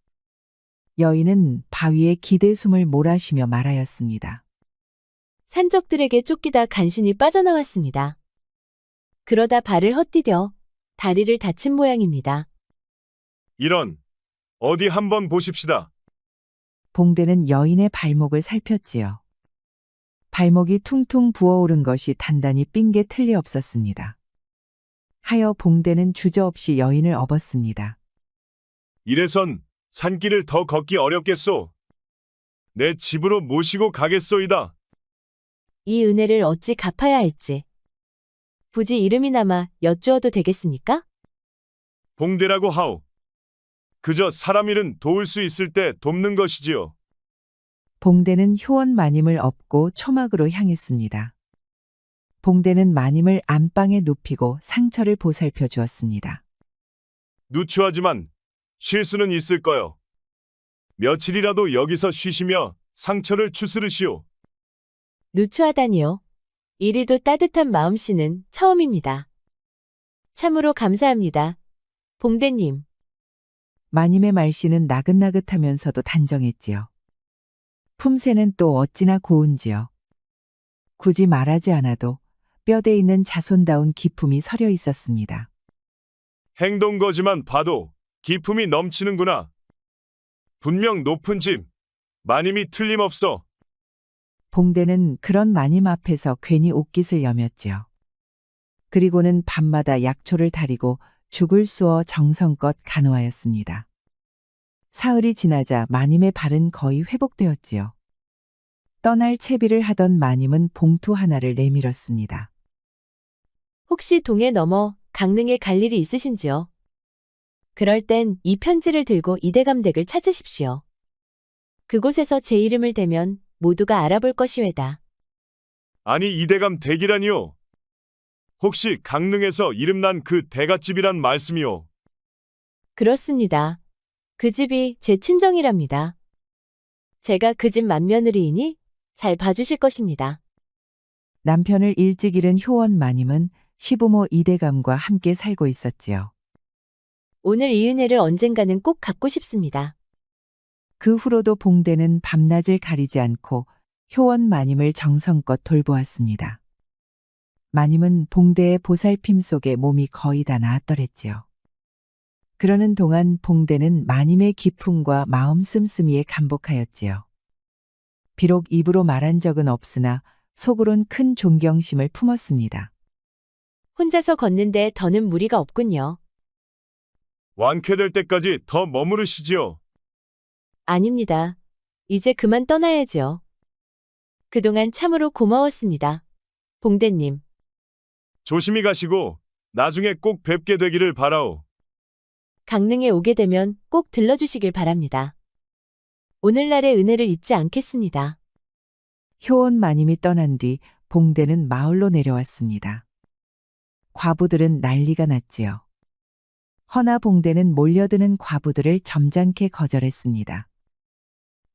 여인은 바위에 기대숨을 몰아쉬며 말하였습니다. 산적들에게 쫓기다 간신히 빠져나왔습니다. 그러다 발을 헛디뎌 다리를 다친 모양입니다. 이런. 어디 한번 보십시다. 봉대는 여인의 발목을 살폈지요. 발목이 퉁퉁 부어오른 것이 단단히 삔 게 틀리없었습니다. 하여 봉대는 주저없이 여인을 업었습니다. 이래선 산길을 더 걷기 어렵겠소. 내 집으로 모시고 가겠소이다. 이 은혜를 어찌 갚아야 할지. 부지 이름이나마 여쭈어도 되겠습니까? 봉대라고 하오. 그저 사람 일은 도울 수 있을 때 돕는 것이지요. 봉대는 효원 마님을 업고 초막으로 향했습니다. 봉대는 마님을 안방에 눕히고 상처를 보살펴 주었습니다. 누추하지만 쉴 수는 있을 거요. 며칠이라도 여기서 쉬시며 상처를 추스르시오. 누추하다니요. 이리도 따뜻한 마음씨는 처음입니다. 참으로 감사합니다. 봉대님. 마님의 말씨는 나긋나긋하면서도 단정했지요. 품새는 또 어찌나 고운지요. 굳이 말하지 않아도 뼈대 있는 자손다운 기품이 서려 있었습니다. 행동 거지만 봐도 기품이 넘치는구나. 분명 높은 집, 마님이 틀림없어. 봉대는 그런 마님 앞에서 괜히 옷깃을 여몄지요. 그리고는 밤마다 약초를 다리고 죽을 쑤어 정성껏 간호하였습니다. 사흘이 지나자 마님의 발은 거의 회복되었지요. 떠날 채비를 하던 마님은 봉투 하나를 내밀었습니다. 혹시 동해 넘어 강릉에 갈 일이 있으신지요? 그럴 땐 이 편지를 들고 이대감 댁을 찾으십시오. 그곳에서 제 이름을 대면 모두가 알아볼 것이외다. 아니 이대감 댁이라니요. 혹시 강릉에서 이름난 그 대갓집이란 말씀이요. 그렇습니다. 그 집이 제 친정이랍니다. 제가 그 집 맏며느리이니 잘 봐주실 것입니다. 남편을 일찍 잃은 효원 마님은 시부모 이대감과 함께 살고 있었지요. 오늘 이 은혜를 언젠가는 꼭 갚고 싶습니다. 그 후로도 봉대는 밤낮을 가리지 않고 효원 마님을 정성껏 돌보았습니다. 마님은 봉대의 보살핌 속에 몸이 거의 다 나았더랬지요. 그러는 동안 봉대는 마님의 기품과 마음 씀씀이에 감복하였지요. 비록 입으로 말한 적은 없으나 속으론 큰 존경심을 품었습니다. 혼자서 걷는데 더는 무리가 없군요. 완쾌될 때까지 더 머무르시지요. 아닙니다. 이제 그만 떠나야죠. 그동안 참으로 고마웠습니다. 봉대님. 조심히 가시고 나중에 꼭 뵙게 되기를 바라오. 강릉에 오게 되면 꼭 들러주시길 바랍니다. 오늘날의 은혜를 잊지 않겠습니다. 효원 마님이 떠난 뒤 봉대는 마을로 내려왔습니다. 과부들은 난리가 났지요. 허나 봉대는 몰려드는 과부들을 점잖게 거절했습니다.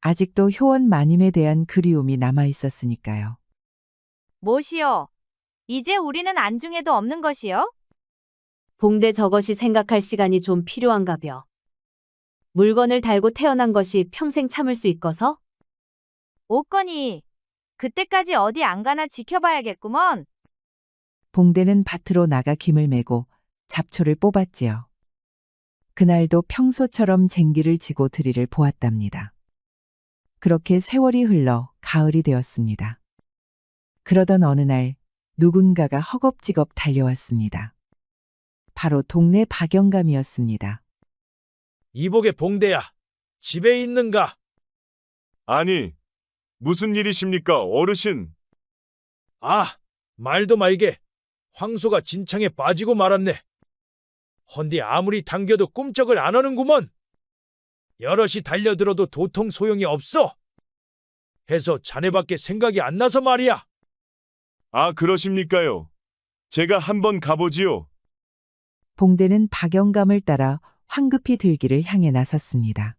아직도 효원 마님에 대한 그리움이 남아 있었으니까요. 뭐시여? 이제 우리는 안중에도 없는 것이요? 봉대 저것이 생각할 시간이 좀 필요한가벼. 물건을 달고 태어난 것이 평생 참을 수 있어서? 오거니, 그때까지 어디 안 가나 지켜봐야겠구먼. 봉대는 밭으로 나가 김을 메고 잡초를 뽑았지요. 그날도 평소처럼 쟁기를 지고 들이를 보았답니다. 그렇게 세월이 흘러 가을이 되었습니다. 그러던 어느 날 누군가가 허겁지겁 달려왔습니다. 바로 동네 박영감이었습니다. 이복의 봉대야, 집에 있는가? 아니, 무슨 일이십니까, 어르신? 아, 말도 말게. 황소가 진창에 빠지고 말았네. 헌디 아무리 당겨도 꿈쩍을 안 하는구먼. 여럿이 달려들어도 도통 소용이 없어. 해서 자네밖에 생각이 안 나서 말이야. 아, 그러십니까요? 제가 한번 가보지요. 봉대는 박영감을 따라 황급히 들기를 향해 나섰습니다.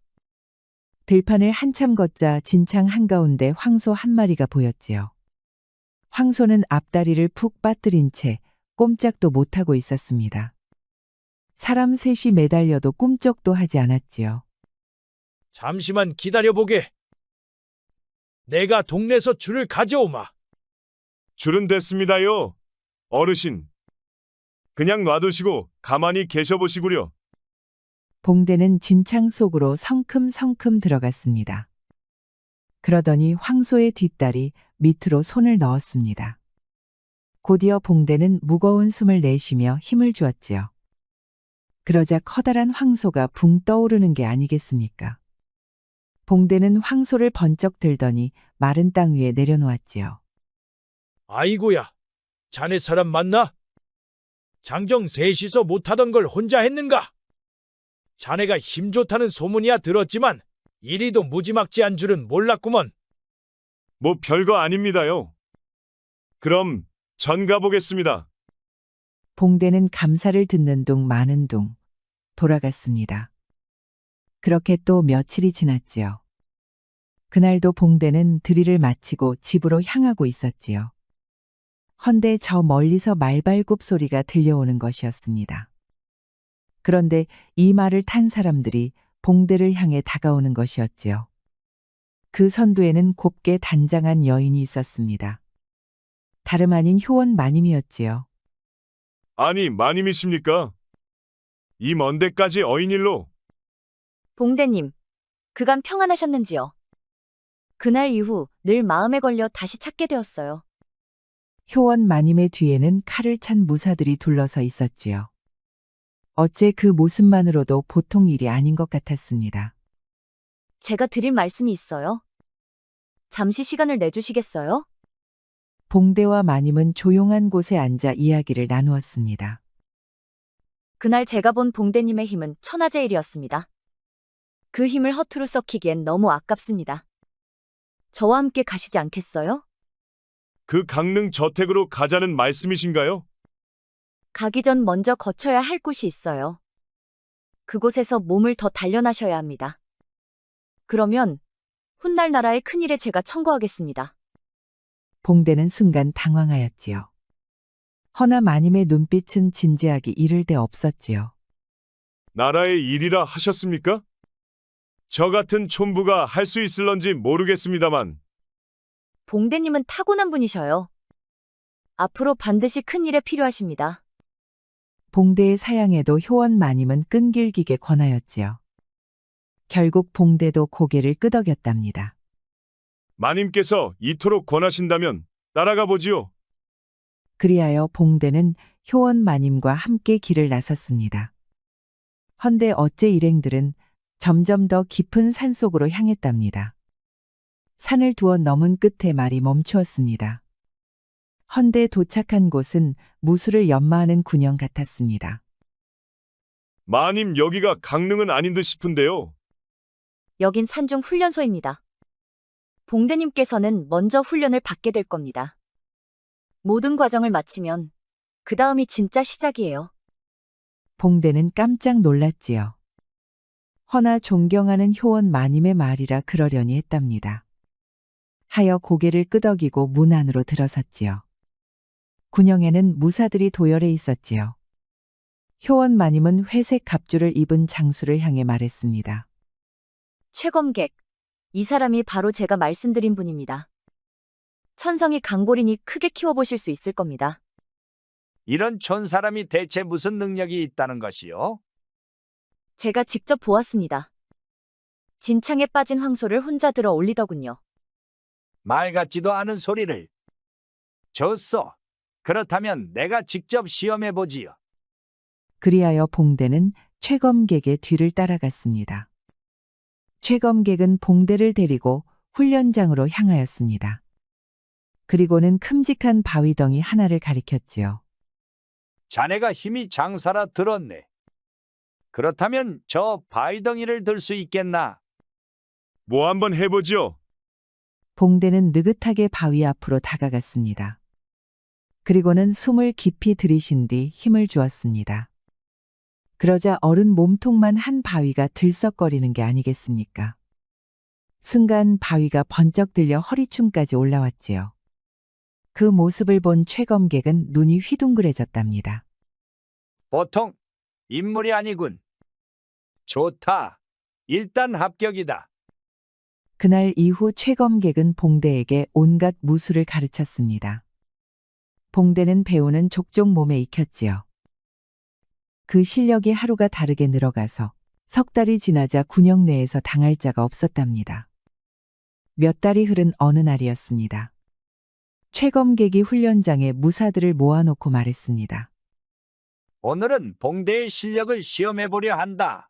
들판을 한참 걷자 진창 한가운데 황소 한 마리가 보였지요. 황소는 앞다리를 푹 빠뜨린 채 꼼짝도 못하고 있었습니다. 사람 셋이 매달려도 꿈쩍도 하지 않았지요. 잠시만 기다려보게. 내가 동네에서 줄을 가져오마. 줄은 됐습니다요, 어르신. 그냥 놔두시고 가만히 계셔보시구려. 봉대는 진창 속으로 성큼성큼 들어갔습니다. 그러더니 황소의 뒷다리 밑으로 손을 넣었습니다. 곧이어 봉대는 무거운 숨을 내쉬며 힘을 주었지요. 그러자 커다란 황소가 붕 떠오르는 게 아니겠습니까? 봉대는 황소를 번쩍 들더니 마른 땅 위에 내려놓았지요. 아이고야, 자네 사람 맞나? 장정 셋이서 못하던 걸 혼자 했는가? 자네가 힘 좋다는 소문이야 들었지만 이리도 무지막지한 줄은 몰랐구먼. 뭐 별거 아닙니다요. 그럼 전 가보겠습니다. 봉대는 감사를 듣는 둥 마는 둥 돌아갔습니다. 그렇게 또 며칠이 지났지요. 그날도 봉대는 들이를 마치고 집으로 향하고 있었지요. 헌데 저 멀리서 말발굽 소리가 들려오는 것이었습니다. 그런데 이 말을 탄 사람들이 봉대를 향해 다가오는 것이었지요. 그 선두에는 곱게 단장한 여인이 있었습니다. 다름 아닌 효원 마님이었지요. 아니, 마님이십니까? 이 먼 데까지 어인일로. 봉대님, 그간 평안하셨는지요? 그날 이후 늘 마음에 걸려 다시 찾게 되었어요. 효원 마님의 뒤에는 칼을 찬 무사들이 둘러서 있었지요. 어째 그 모습만으로도 보통 일이 아닌 것 같았습니다. 제가 드릴 말씀이 있어요. 잠시 시간을 내주시겠어요? 봉대와 마님은 조용한 곳에 앉아 이야기를 나누었습니다. 그날 제가 본 봉대님의 힘은 천하제 일이었습니다. 그 힘을 허투루 썩히기엔 너무 아깝습니다. 저와 함께 가시지 않겠어요? 그 강릉 저택으로 가자는 말씀이신가요? 가기 전 먼저 거쳐야 할 곳이 있어요. 그곳에서 몸을 더 단련하셔야 합니다. 그러면 훗날 나라의 큰일에 제가 청구하겠습니다. 봉대는 순간 당황하였지요. 허나 마님의 눈빛은 진지하기 이를 데 없었지요. 나라의 일이라 하셨습니까? 저 같은 촌부가 할 수 있을런지 모르겠습니다만. 봉대님은 타고난 분이셔요. 앞으로 반드시 큰 일에 필요하십니다. 봉대의 사양에도 효원 마님은 끈질기게 권하였지요. 결국 봉대도 고개를 끄덕였답니다. 마님께서 이토록 권하신다면 따라가 보지요. 그리하여 봉대는 효원 마님과 함께 길을 나섰습니다. 헌데 어째 일행들은 점점 더 깊은 산속으로 향했답니다. 산을 두어 넘은 끝에 말이 멈추었습니다. 헌데 도착한 곳은 무술을 연마하는 군영 같았습니다. 마님, 여기가 강릉은 아닌 듯 싶은데요. 여긴 산중 훈련소입니다. 봉대님께서는 먼저 훈련을 받게 될 겁니다. 모든 과정을 마치면 그 다음이 진짜 시작이에요. 봉대는 깜짝 놀랐지요. 허나 존경하는 효원 마님의 말이라 그러려니 했답니다. 하여 고개를 끄덕이고 문 안으로 들어섰지요. 군영에는 무사들이 도열해 있었지요. 효원 마님은 회색 갑주를 입은 장수를 향해 말했습니다. 최검객, 이 사람이 바로 제가 말씀드린 분입니다. 천성이 강골이니 크게 키워보실 수 있을 겁니다. 이런 촌사람이 대체 무슨 능력이 있다는 것이요? 제가 직접 보았습니다. 진창에 빠진 황소를 혼자 들어 올리더군요. 말 같지도 않은 소리를. 좋소. 그렇다면 내가 직접 시험해 보지요. 그리하여 봉대는 최검객의 뒤를 따라갔습니다. 최검객은 봉대를 데리고 훈련장으로 향하였습니다. 그리고는 큼직한 바위덩이 하나를 가리켰지요. 자네가 힘이 장사라 들었네. 그렇다면 저 바위덩이를 들 수 있겠나? 뭐 한번 해보지요. 봉대는 느긋하게 바위 앞으로 다가갔습니다. 그리고는 숨을 깊이 들이신 뒤 힘을 주었습니다. 그러자 어른 몸통만 한 바위가 들썩거리는 게 아니겠습니까? 순간 바위가 번쩍 들려 허리춤까지 올라왔지요. 그 모습을 본 최검객은 눈이 휘둥그레졌답니다. 보통 인물이 아니군. 좋다. 일단 합격이다. 그날 이후 최검객은 봉대에게 온갖 무술을 가르쳤습니다. 봉대는 배우는 족족 몸에 익혔지요. 그 실력이 하루가 다르게 늘어가서 석 달이 지나자 군영 내에서 당할 자가 없었답니다. 몇 달이 흐른 어느 날이었습니다. 최검객이 훈련장에 무사들을 모아놓고 말했습니다. 오늘은 봉대의 실력을 시험해보려 한다.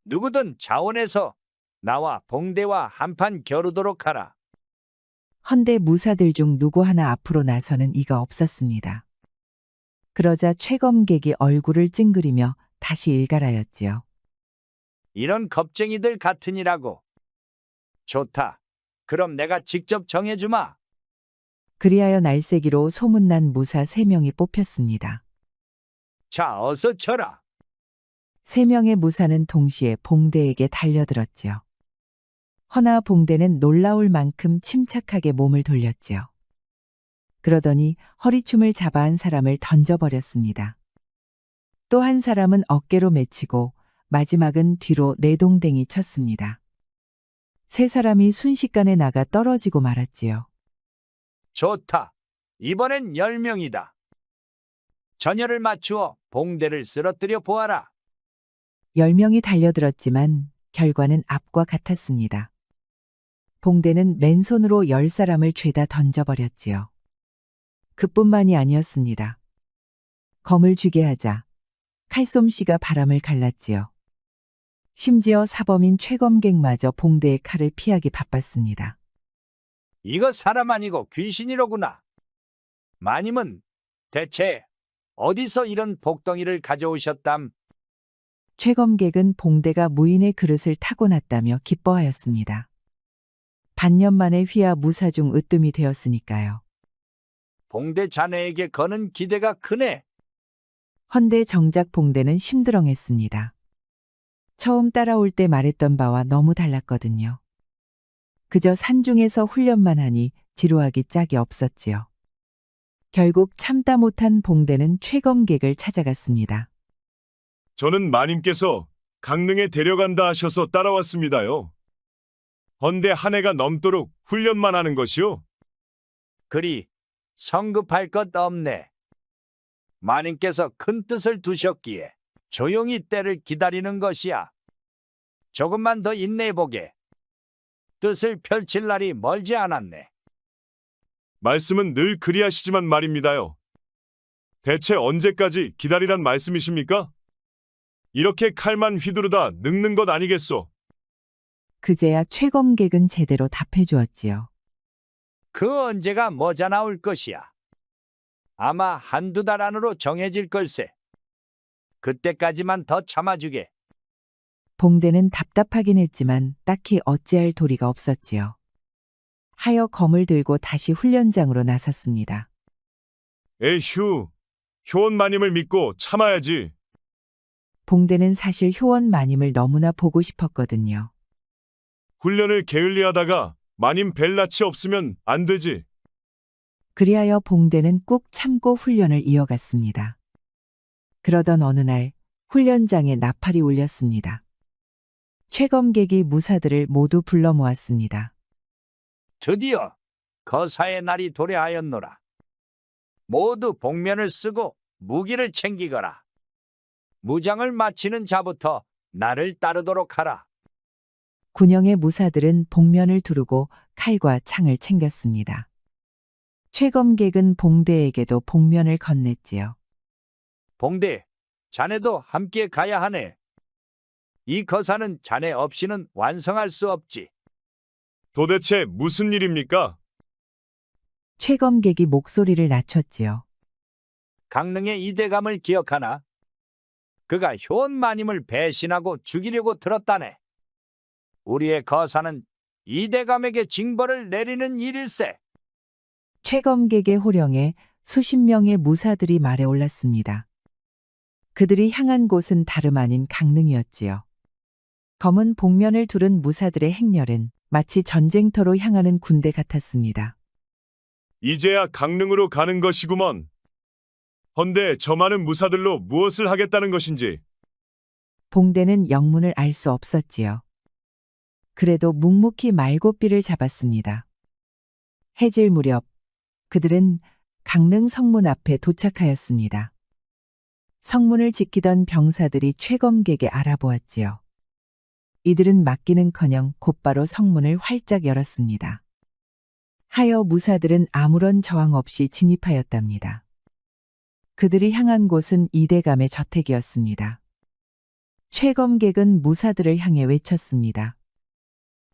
누구든 자원해서 나와 봉대와 한판 겨루도록 하라. 헌데 무사들 중 누구 하나 앞으로 나서는 이가 없었습니다. 그러자 최검객이 얼굴을 찡그리며 다시 일갈하였지요. 이런 겁쟁이들 같으니라고. 좋다. 그럼 내가 직접 정해주마. 그리하여 날쌔기로 소문난 무사 3명이 뽑혔습니다. 자, 어서 쳐라. 3명의 무사는 동시에 봉대에게 달려들었지요. 허나 봉대는 놀라울 만큼 침착하게 몸을 돌렸지요. 그러더니 허리춤을 잡아 한 사람을 던져버렸습니다. 또 한 사람은 어깨로 맺히고 마지막은 뒤로 내동댕이 쳤습니다. 3사람이 순식간에 나가 떨어지고 말았지요. 좋다. 이번엔 10명이다. 전열을 맞추어 봉대를 쓰러뜨려 보아라. 10명이 달려들었지만 결과는 앞과 같았습니다. 봉대는 맨손으로 10사람을 죄다 던져버렸지요. 그뿐만이 아니었습니다. 검을 쥐게 하자 칼솜씨가 바람을 갈랐지요. 심지어 사범인 최검객마저 봉대의 칼을 피하기 바빴습니다. 이거 사람 아니고 귀신이로구나. 마님은 대체 어디서 이런 복덩이를 가져오셨담? 최검객은 봉대가 무인의 그릇을 타고났다며 기뻐하였습니다. 반년 만에 휘하 무사 중 으뜸이 되었으니까요. 봉대 자네에게 거는 기대가 크네. 헌데 정작 봉대는 심드렁했습니다. 처음 따라올 때 말했던 바와 너무 달랐거든요. 그저 산중에서 훈련만 하니 지루하기 짝이 없었지요. 결국 참다 못한 봉대는 최검객을 찾아갔습니다. 저는 마님께서 강릉에 데려간다 하셔서 따라왔습니다요. 헌데 한 해가 넘도록 훈련만 하는 것이요. 그리 성급할 것 없네. 마님께서 큰 뜻을 두셨기에 조용히 때를 기다리는 것이야. 조금만 더 인내해보게. 뜻을 펼칠 날이 멀지 않았네. 말씀은 늘 그리하시지만 말입니다요. 대체 언제까지 기다리란 말씀이십니까? 이렇게 칼만 휘두르다 늙는 것 아니겠소? 그제야 최검객은 제대로 답해 주었지요. 그 언제가 머자 나올 것이야. 아마 한두 달 안으로 정해질 걸세. 그때까지만 더 참아주게. 봉대는 답답하긴 했지만 딱히 어찌할 도리가 없었지요. 하여 검을 들고 다시 훈련장으로 나섰습니다. 에휴, 효원 마님을 믿고 참아야지. 봉대는 사실 효원 마님을 너무나 보고 싶었거든요. 훈련을 게을리하다가 마님 뵐 낯이 없으면 안 되지. 그리하여 봉대는 꾹 참고 훈련을 이어갔습니다. 그러던 어느 날 훈련장에 나팔이 울렸습니다. 최검객이 무사들을 모두 불러 모았습니다. 드디어 거사의 날이 도래하였노라. 모두 복면을 쓰고 무기를 챙기거라. 무장을 마치는 자부터 나를 따르도록 하라. 군영의 무사들은 복면을 두르고 칼과 창을 챙겼습니다. 최검객은 봉대에게도 복면을 건넸지요. 봉대, 자네도 함께 가야 하네. 이 거사는 자네 없이는 완성할 수 없지. 도대체 무슨 일입니까? 최검객이 목소리를 낮췄지요. 강릉의 이대감을 기억하나? 그가 효원 마님을 배신하고 죽이려고 들었다네. 우리의 거사는 이대감에게 징벌을 내리는 일일세. 최검객의 호령에 수십 명의 무사들이 말에 올랐습니다. 그들이 향한 곳은 다름 아닌 강릉이었지요. 검은 복면을 두른 무사들의 행렬은 마치 전쟁터로 향하는 군대 같았습니다. 이제야 강릉으로 가는 것이구먼. 헌데 저 많은 무사들로 무엇을 하겠다는 것인지. 봉대는 영문을 알 수 없었지요. 그래도 묵묵히 말고삐를 잡았습니다. 해질 무렵 그들은 강릉 성문 앞에 도착하였습니다. 성문을 지키던 병사들이 최검객에 알아보았지요. 이들은 막기는커녕 곧바로 성문을 활짝 열었습니다. 하여 무사들은 아무런 저항 없이 진입하였답니다. 그들이 향한 곳은 이대감의 저택이었습니다. 최검객은 무사들을 향해 외쳤습니다.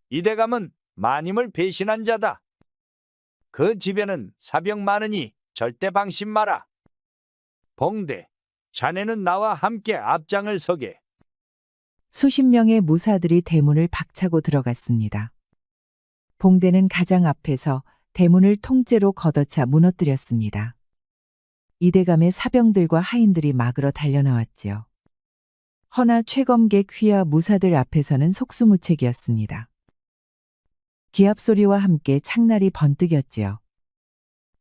이대감은 마님을 배신한 자다. 그 집에는 사병 많으니 절대 방심 마라. 봉대, 자네는 나와 함께 앞장을 서게. 수십 명의 무사들이 대문을 박차고 들어갔습니다. 봉대는 가장 앞에서 대문을 통째로 걷어차 무너뜨렸습니다. 이대감의 사병들과 하인들이 막으러 달려나왔지요. 허나 최검객 휘하 무사들 앞에서는 속수무책이었습니다. 기합소리와 함께 창날이 번뜩였지요.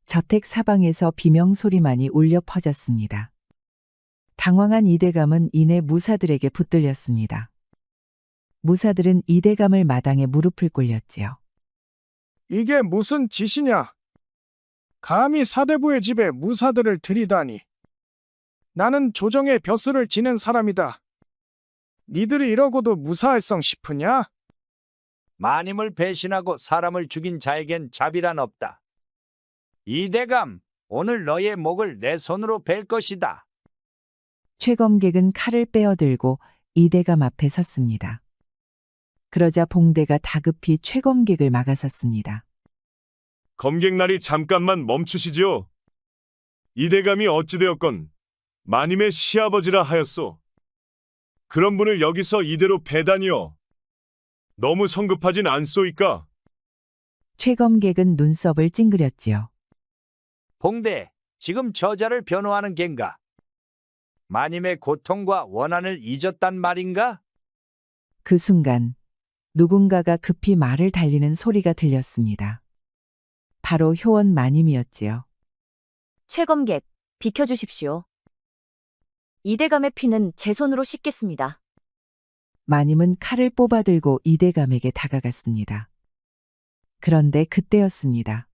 저택 사방에서 비명소리만이 울려 퍼졌습니다. 당황한 이대감은 이내 무사들에게 붙들렸습니다. 무사들은 이대감을 마당에 무릎을 꿇렸지요. 이게 무슨 짓이냐? 감히 사대부의 집에 무사들을 들이다니. 나는 조정의 벼슬을 지낸 사람이다. 니들이 이러고도 무사할성 싶으냐? 마님을 배신하고 사람을 죽인 자에겐 자비란 없다. 이대감, 오늘 너의 목을 내 손으로 벨 것이다. 최검객은 칼을 빼어들고 이대감 앞에 섰습니다. 그러자 봉대가 다급히 최검객을 막아섰습니다. 검객날이 잠깐만 멈추시지요. 이대감이 어찌되었건 마님의 시아버지라 하였소. 그런 분을 여기서 이대로 배다니요. 너무 성급하진 않소이까? 최검객은 눈썹을 찡그렸지요. 봉대, 지금 저자를 변호하는 겐가? 마님의 고통과 원한을 잊었단 말인가? 그 순간 누군가가 급히 말을 달리는 소리가 들렸습니다. 바로 효원 마님이었지요. 최검객, 비켜주십시오. 이대감의 피는 제 손으로 씻겠습니다. 마님은 칼을 뽑아들고 이대감에게 다가갔습니다. 그런데 그때였습니다.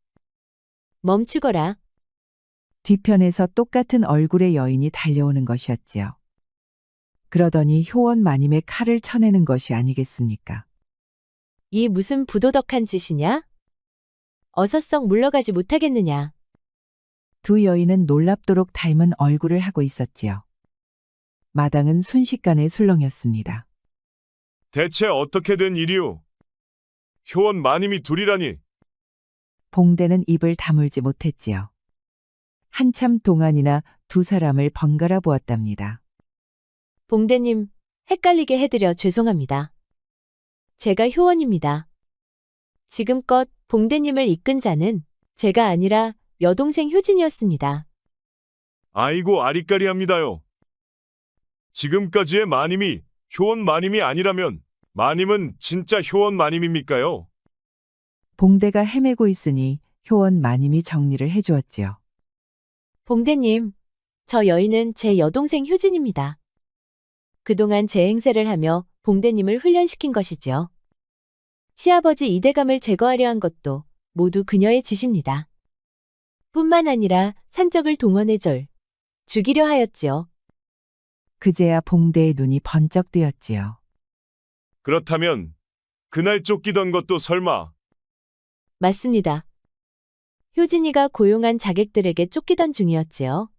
멈추거라. 뒤편에서 똑같은 얼굴의 여인이 달려오는 것이었지요. 그러더니 효원 마님의 칼을 쳐내는 것이 아니겠습니까? 이 무슨 부도덕한 짓이냐? 어서 썩 물러가지 못하겠느냐? 두 여인은 놀랍도록 닮은 얼굴을 하고 있었지요. 마당은 순식간에 술렁였습니다. 대체 어떻게 된 일이오? 효원 마님이 둘이라니. 봉대는 입을 다물지 못했지요. 한참 동안이나 두 사람을 번갈아 보았답니다. 봉대님, 헷갈리게 해드려 죄송합니다. 제가 효원입니다. 지금껏 봉대님을 이끈 자는 제가 아니라 여동생 효진이었습니다. 아이고 아리까리합니다요. 지금까지의 마님이 효원 마님이 아니라면 마님은 진짜 효원 마님입니까요? 봉대가 헤매고 있으니 효원 마님이 정리를 해주었지요. 봉대님, 저 여인은 제 여동생 효진입니다. 그동안 제 행세를 하며 봉대님을 훈련시킨 것이지요. 시아버지 이대감을 제거하려 한 것도 모두 그녀의 짓입니다. 뿐만 아니라 산적을 동원해 죽이려 하였지요. 그제야 봉대의 눈이 번쩍 뜨였지요. 그렇다면 그날 쫓기던 것도 설마. 맞습니다. 효진이가 고용한 자객들에게 쫓기던 중이었지요.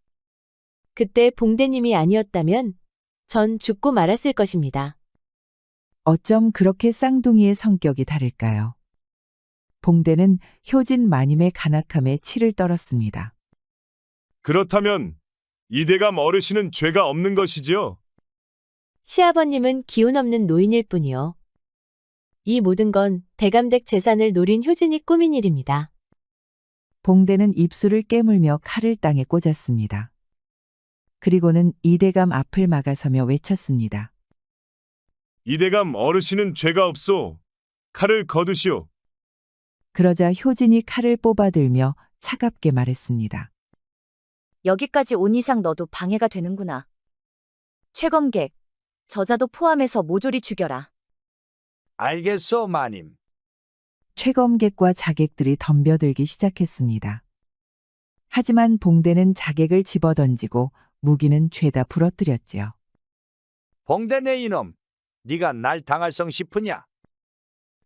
그때 봉대님이 아니었다면 전 죽고 말았을 것입니다. 어쩜 그렇게 쌍둥이의 성격이 다를까요? 봉대는 효진 마님의 간악함에 치를 떨었습니다. 그렇다면 이대감 어르신은 죄가 없는 것이지요? 시아버님은 기운 없는 노인일 뿐이요. 이 모든 건 대감댁 재산을 노린 효진이 꾸민 일입니다. 봉대는 입술을 깨물며 칼을 땅에 꽂았습니다. 그리고는 이대감 앞을 막아서며 외쳤습니다. 이대감 어르신은 죄가 없소. 칼을 거두시오. 그러자 효진이 칼을 뽑아들며 차갑게 말했습니다. 여기까지 온 이상 너도 방해가 되는구나. 최검객, 저자도 포함해서 모조리 죽여라. 알겠소, 마님. 최검객과 자객들이 덤벼들기 시작했습니다. 하지만 봉대는 자객을 집어던지고 무기는 죄다 부러뜨렸지요. 봉대네 이놈, 네가 날 당할성 싶으냐?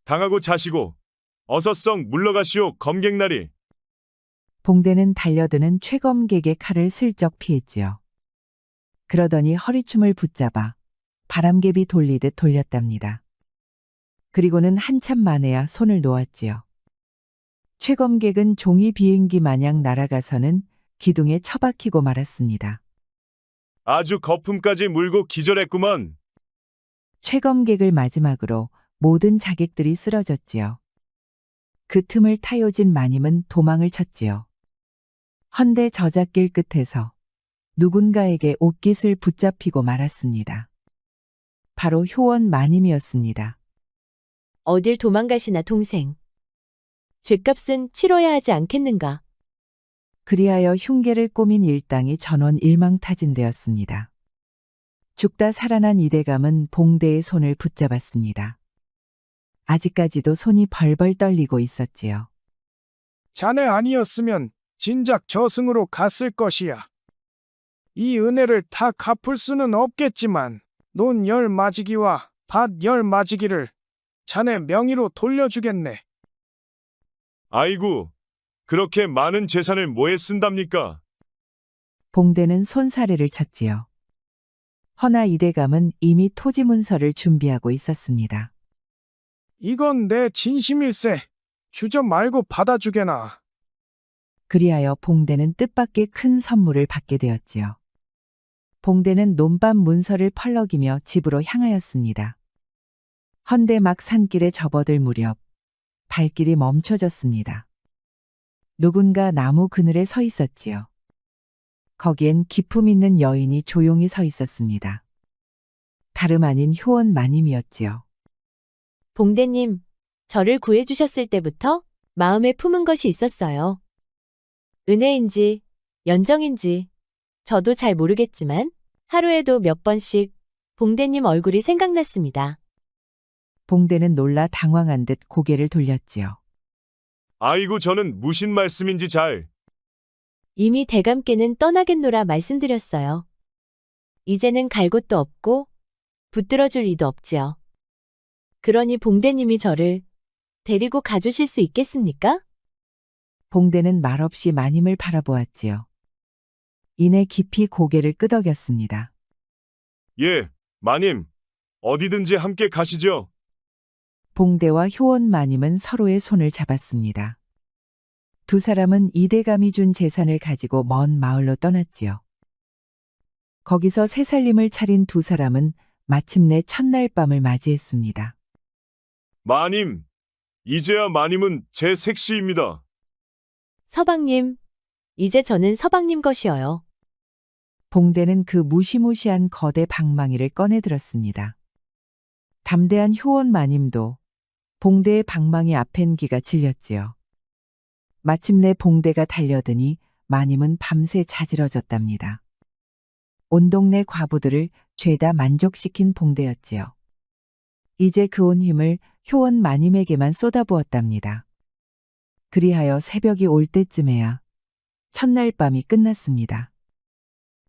당하고 자시고 어서 썩 물러가시오 검객나리. 봉대는 달려드는 최검객의 칼을 슬쩍 피했지요. 그러더니 허리춤을 붙잡아 바람개비 돌리듯 돌렸답니다. 그리고는 한참 만에야 손을 놓았지요. 최검객은 종이 비행기 마냥 날아가서는 기둥에 처박히고 말았습니다. 아주 거품까지 물고 기절했구먼. 최검객을 마지막으로 모든 자객들이 쓰러졌지요. 그 틈을 타요진 마님은 도망을 쳤지요. 헌데 저잣길 끝에서 누군가에게 옷깃을 붙잡히고 말았습니다. 바로 효원 마님이었습니다. 어딜 도망가시나 동생. 죗값은 치러야 하지 않겠는가? 그리하여 흉계를 꾸민 일당이 전원 일망타진되었습니다. 죽다 살아난 이대감은 봉대의 손을 붙잡았습니다. 아직까지도 손이 벌벌 떨리고 있었지요. 자네 아니었으면 진작 저승으로 갔을 것이야. 이 은혜를 다 갚을 수는 없겠지만 논 10마지기와 밭 10마지기를 자네 명의로 돌려주겠네. 아이고, 그렇게 많은 재산을 뭐에 쓴답니까? 봉대는 손사래를 쳤지요. 허나 이대감은 이미 토지 문서를 준비하고 있었습니다. 이건 내 진심일세. 주저 말고 받아주게나. 그리하여 봉대는 뜻밖의 큰 선물을 받게 되었지요. 봉대는 논밭 문서를 펄럭이며 집으로 향하였습니다. 헌데 막 산길에 접어들 무렵 발길이 멈춰졌습니다. 누군가 나무 그늘에 서 있었지요. 거기엔 기품 있는 여인이 조용히 서 있었습니다. 다름 아닌 효원 마님이었지요. 봉대님, 저를 구해주셨을 때부터 마음에 품은 것이 있었어요. 은혜인지 연정인지 저도 잘 모르겠지만 하루에도 몇 번씩 봉대님 얼굴이 생각났습니다. 봉대는 놀라 당황한 듯 고개를 돌렸지요. 아이고 저는 무슨 말씀인지 잘. 이미 대감께는 떠나겠노라 말씀드렸어요. 이제는 갈 곳도 없고 붙들어줄 이도 없지요. 그러니 봉대님이 저를 데리고 가주실 수 있겠습니까? 봉대는 말없이 마님을 바라보았지요. 이내 깊이 고개를 끄덕였습니다. 예, 마님. 어디든지 함께 가시죠. 봉대와 효원 마님은 서로의 손을 잡았습니다. 두 사람은 이대감이 준 재산을 가지고 먼 마을로 떠났지요. 거기서 새살림을 차린 두 사람은 마침내 첫날 밤을 맞이했습니다. 마님, 이제야 마님은 제 색시입니다. 서방님, 이제 저는 서방님 것이어요. 봉대는 그 무시무시한 거대 방망이를 꺼내 들었습니다. 담대한 효원 마님도 봉대의 방망이 앞엔 기가 질렸지요. 마침내 봉대가 달려드니 마님은 밤새 자지러졌답니다. 온 동네 과부들을 죄다 만족시킨 봉대였지요. 이제 그 온 힘을 효원 마님에게만 쏟아부었답니다. 그리하여 새벽이 올 때쯤에야 첫날 밤이 끝났습니다.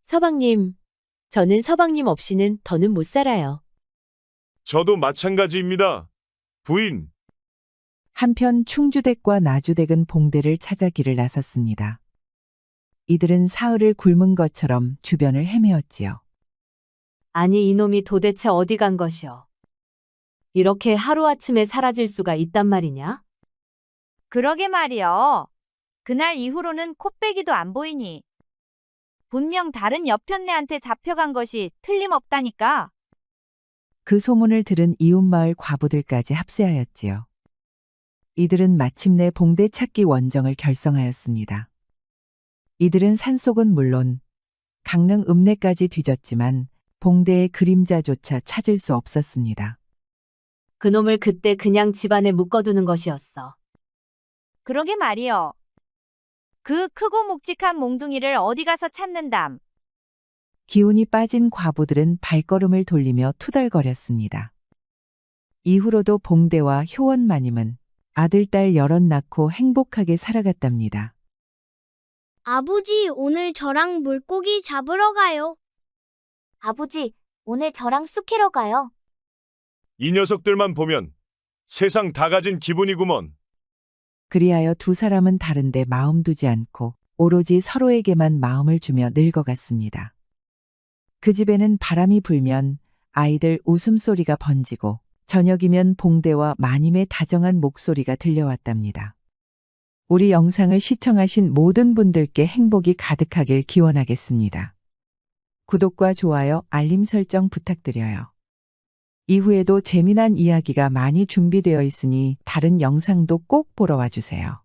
서방님, 저는 서방님 없이는 더는 못 살아요. 저도 마찬가지입니다. 부인. 한편 충주댁과 나주댁은 봉대를 찾아 길을 나섰습니다. 이들은 사흘을 굶은 것처럼 주변을 헤매었지요. 아니 이놈이 도대체 어디 간 것이오? 이렇게 하루아침에 사라질 수가 있단 말이냐? 그러게 말이여. 그날 이후로는 코빼기도 안 보이니. 분명 다른 여편네한테 잡혀간 것이 틀림없다니까. 그 소문을 들은 이웃마을 과부들까지 합세하였지요. 이들은 마침내 봉대 찾기 원정을 결성하였습니다. 이들은 산속은 물론 강릉 읍내까지 뒤졌지만 봉대의 그림자조차 찾을 수 없었습니다. 그놈을 그때 그냥 집안에 묶어두는 것이었어. 그러게 말이여. 그 크고 묵직한 몽둥이를 어디 가서 찾는담. 기운이 빠진 과부들은 발걸음을 돌리며 투덜거렸습니다. 이후로도 봉대와 효원 마님은 아들, 딸 여럿 낳고 행복하게 살아갔답니다. 아버지, 오늘 저랑 물고기 잡으러 가요. 아버지, 오늘 저랑 쑥 캐러 가요. 이 녀석들만 보면 세상 다 가진 기분이구먼. 그리하여 두 사람은 다른데 마음 두지 않고 오로지 서로에게만 마음을 주며 늙어갔습니다. 그 집에는 바람이 불면 아이들 웃음소리가 번지고 저녁이면 봉대와 마님의 다정한 목소리가 들려왔답니다. 우리 영상을 시청하신 모든 분들께 행복이 가득하길 기원하겠습니다. 구독과 좋아요, 알림 설정 부탁드려요. 이후에도 재미난 이야기가 많이 준비되어 있으니 다른 영상도 꼭 보러 와주세요.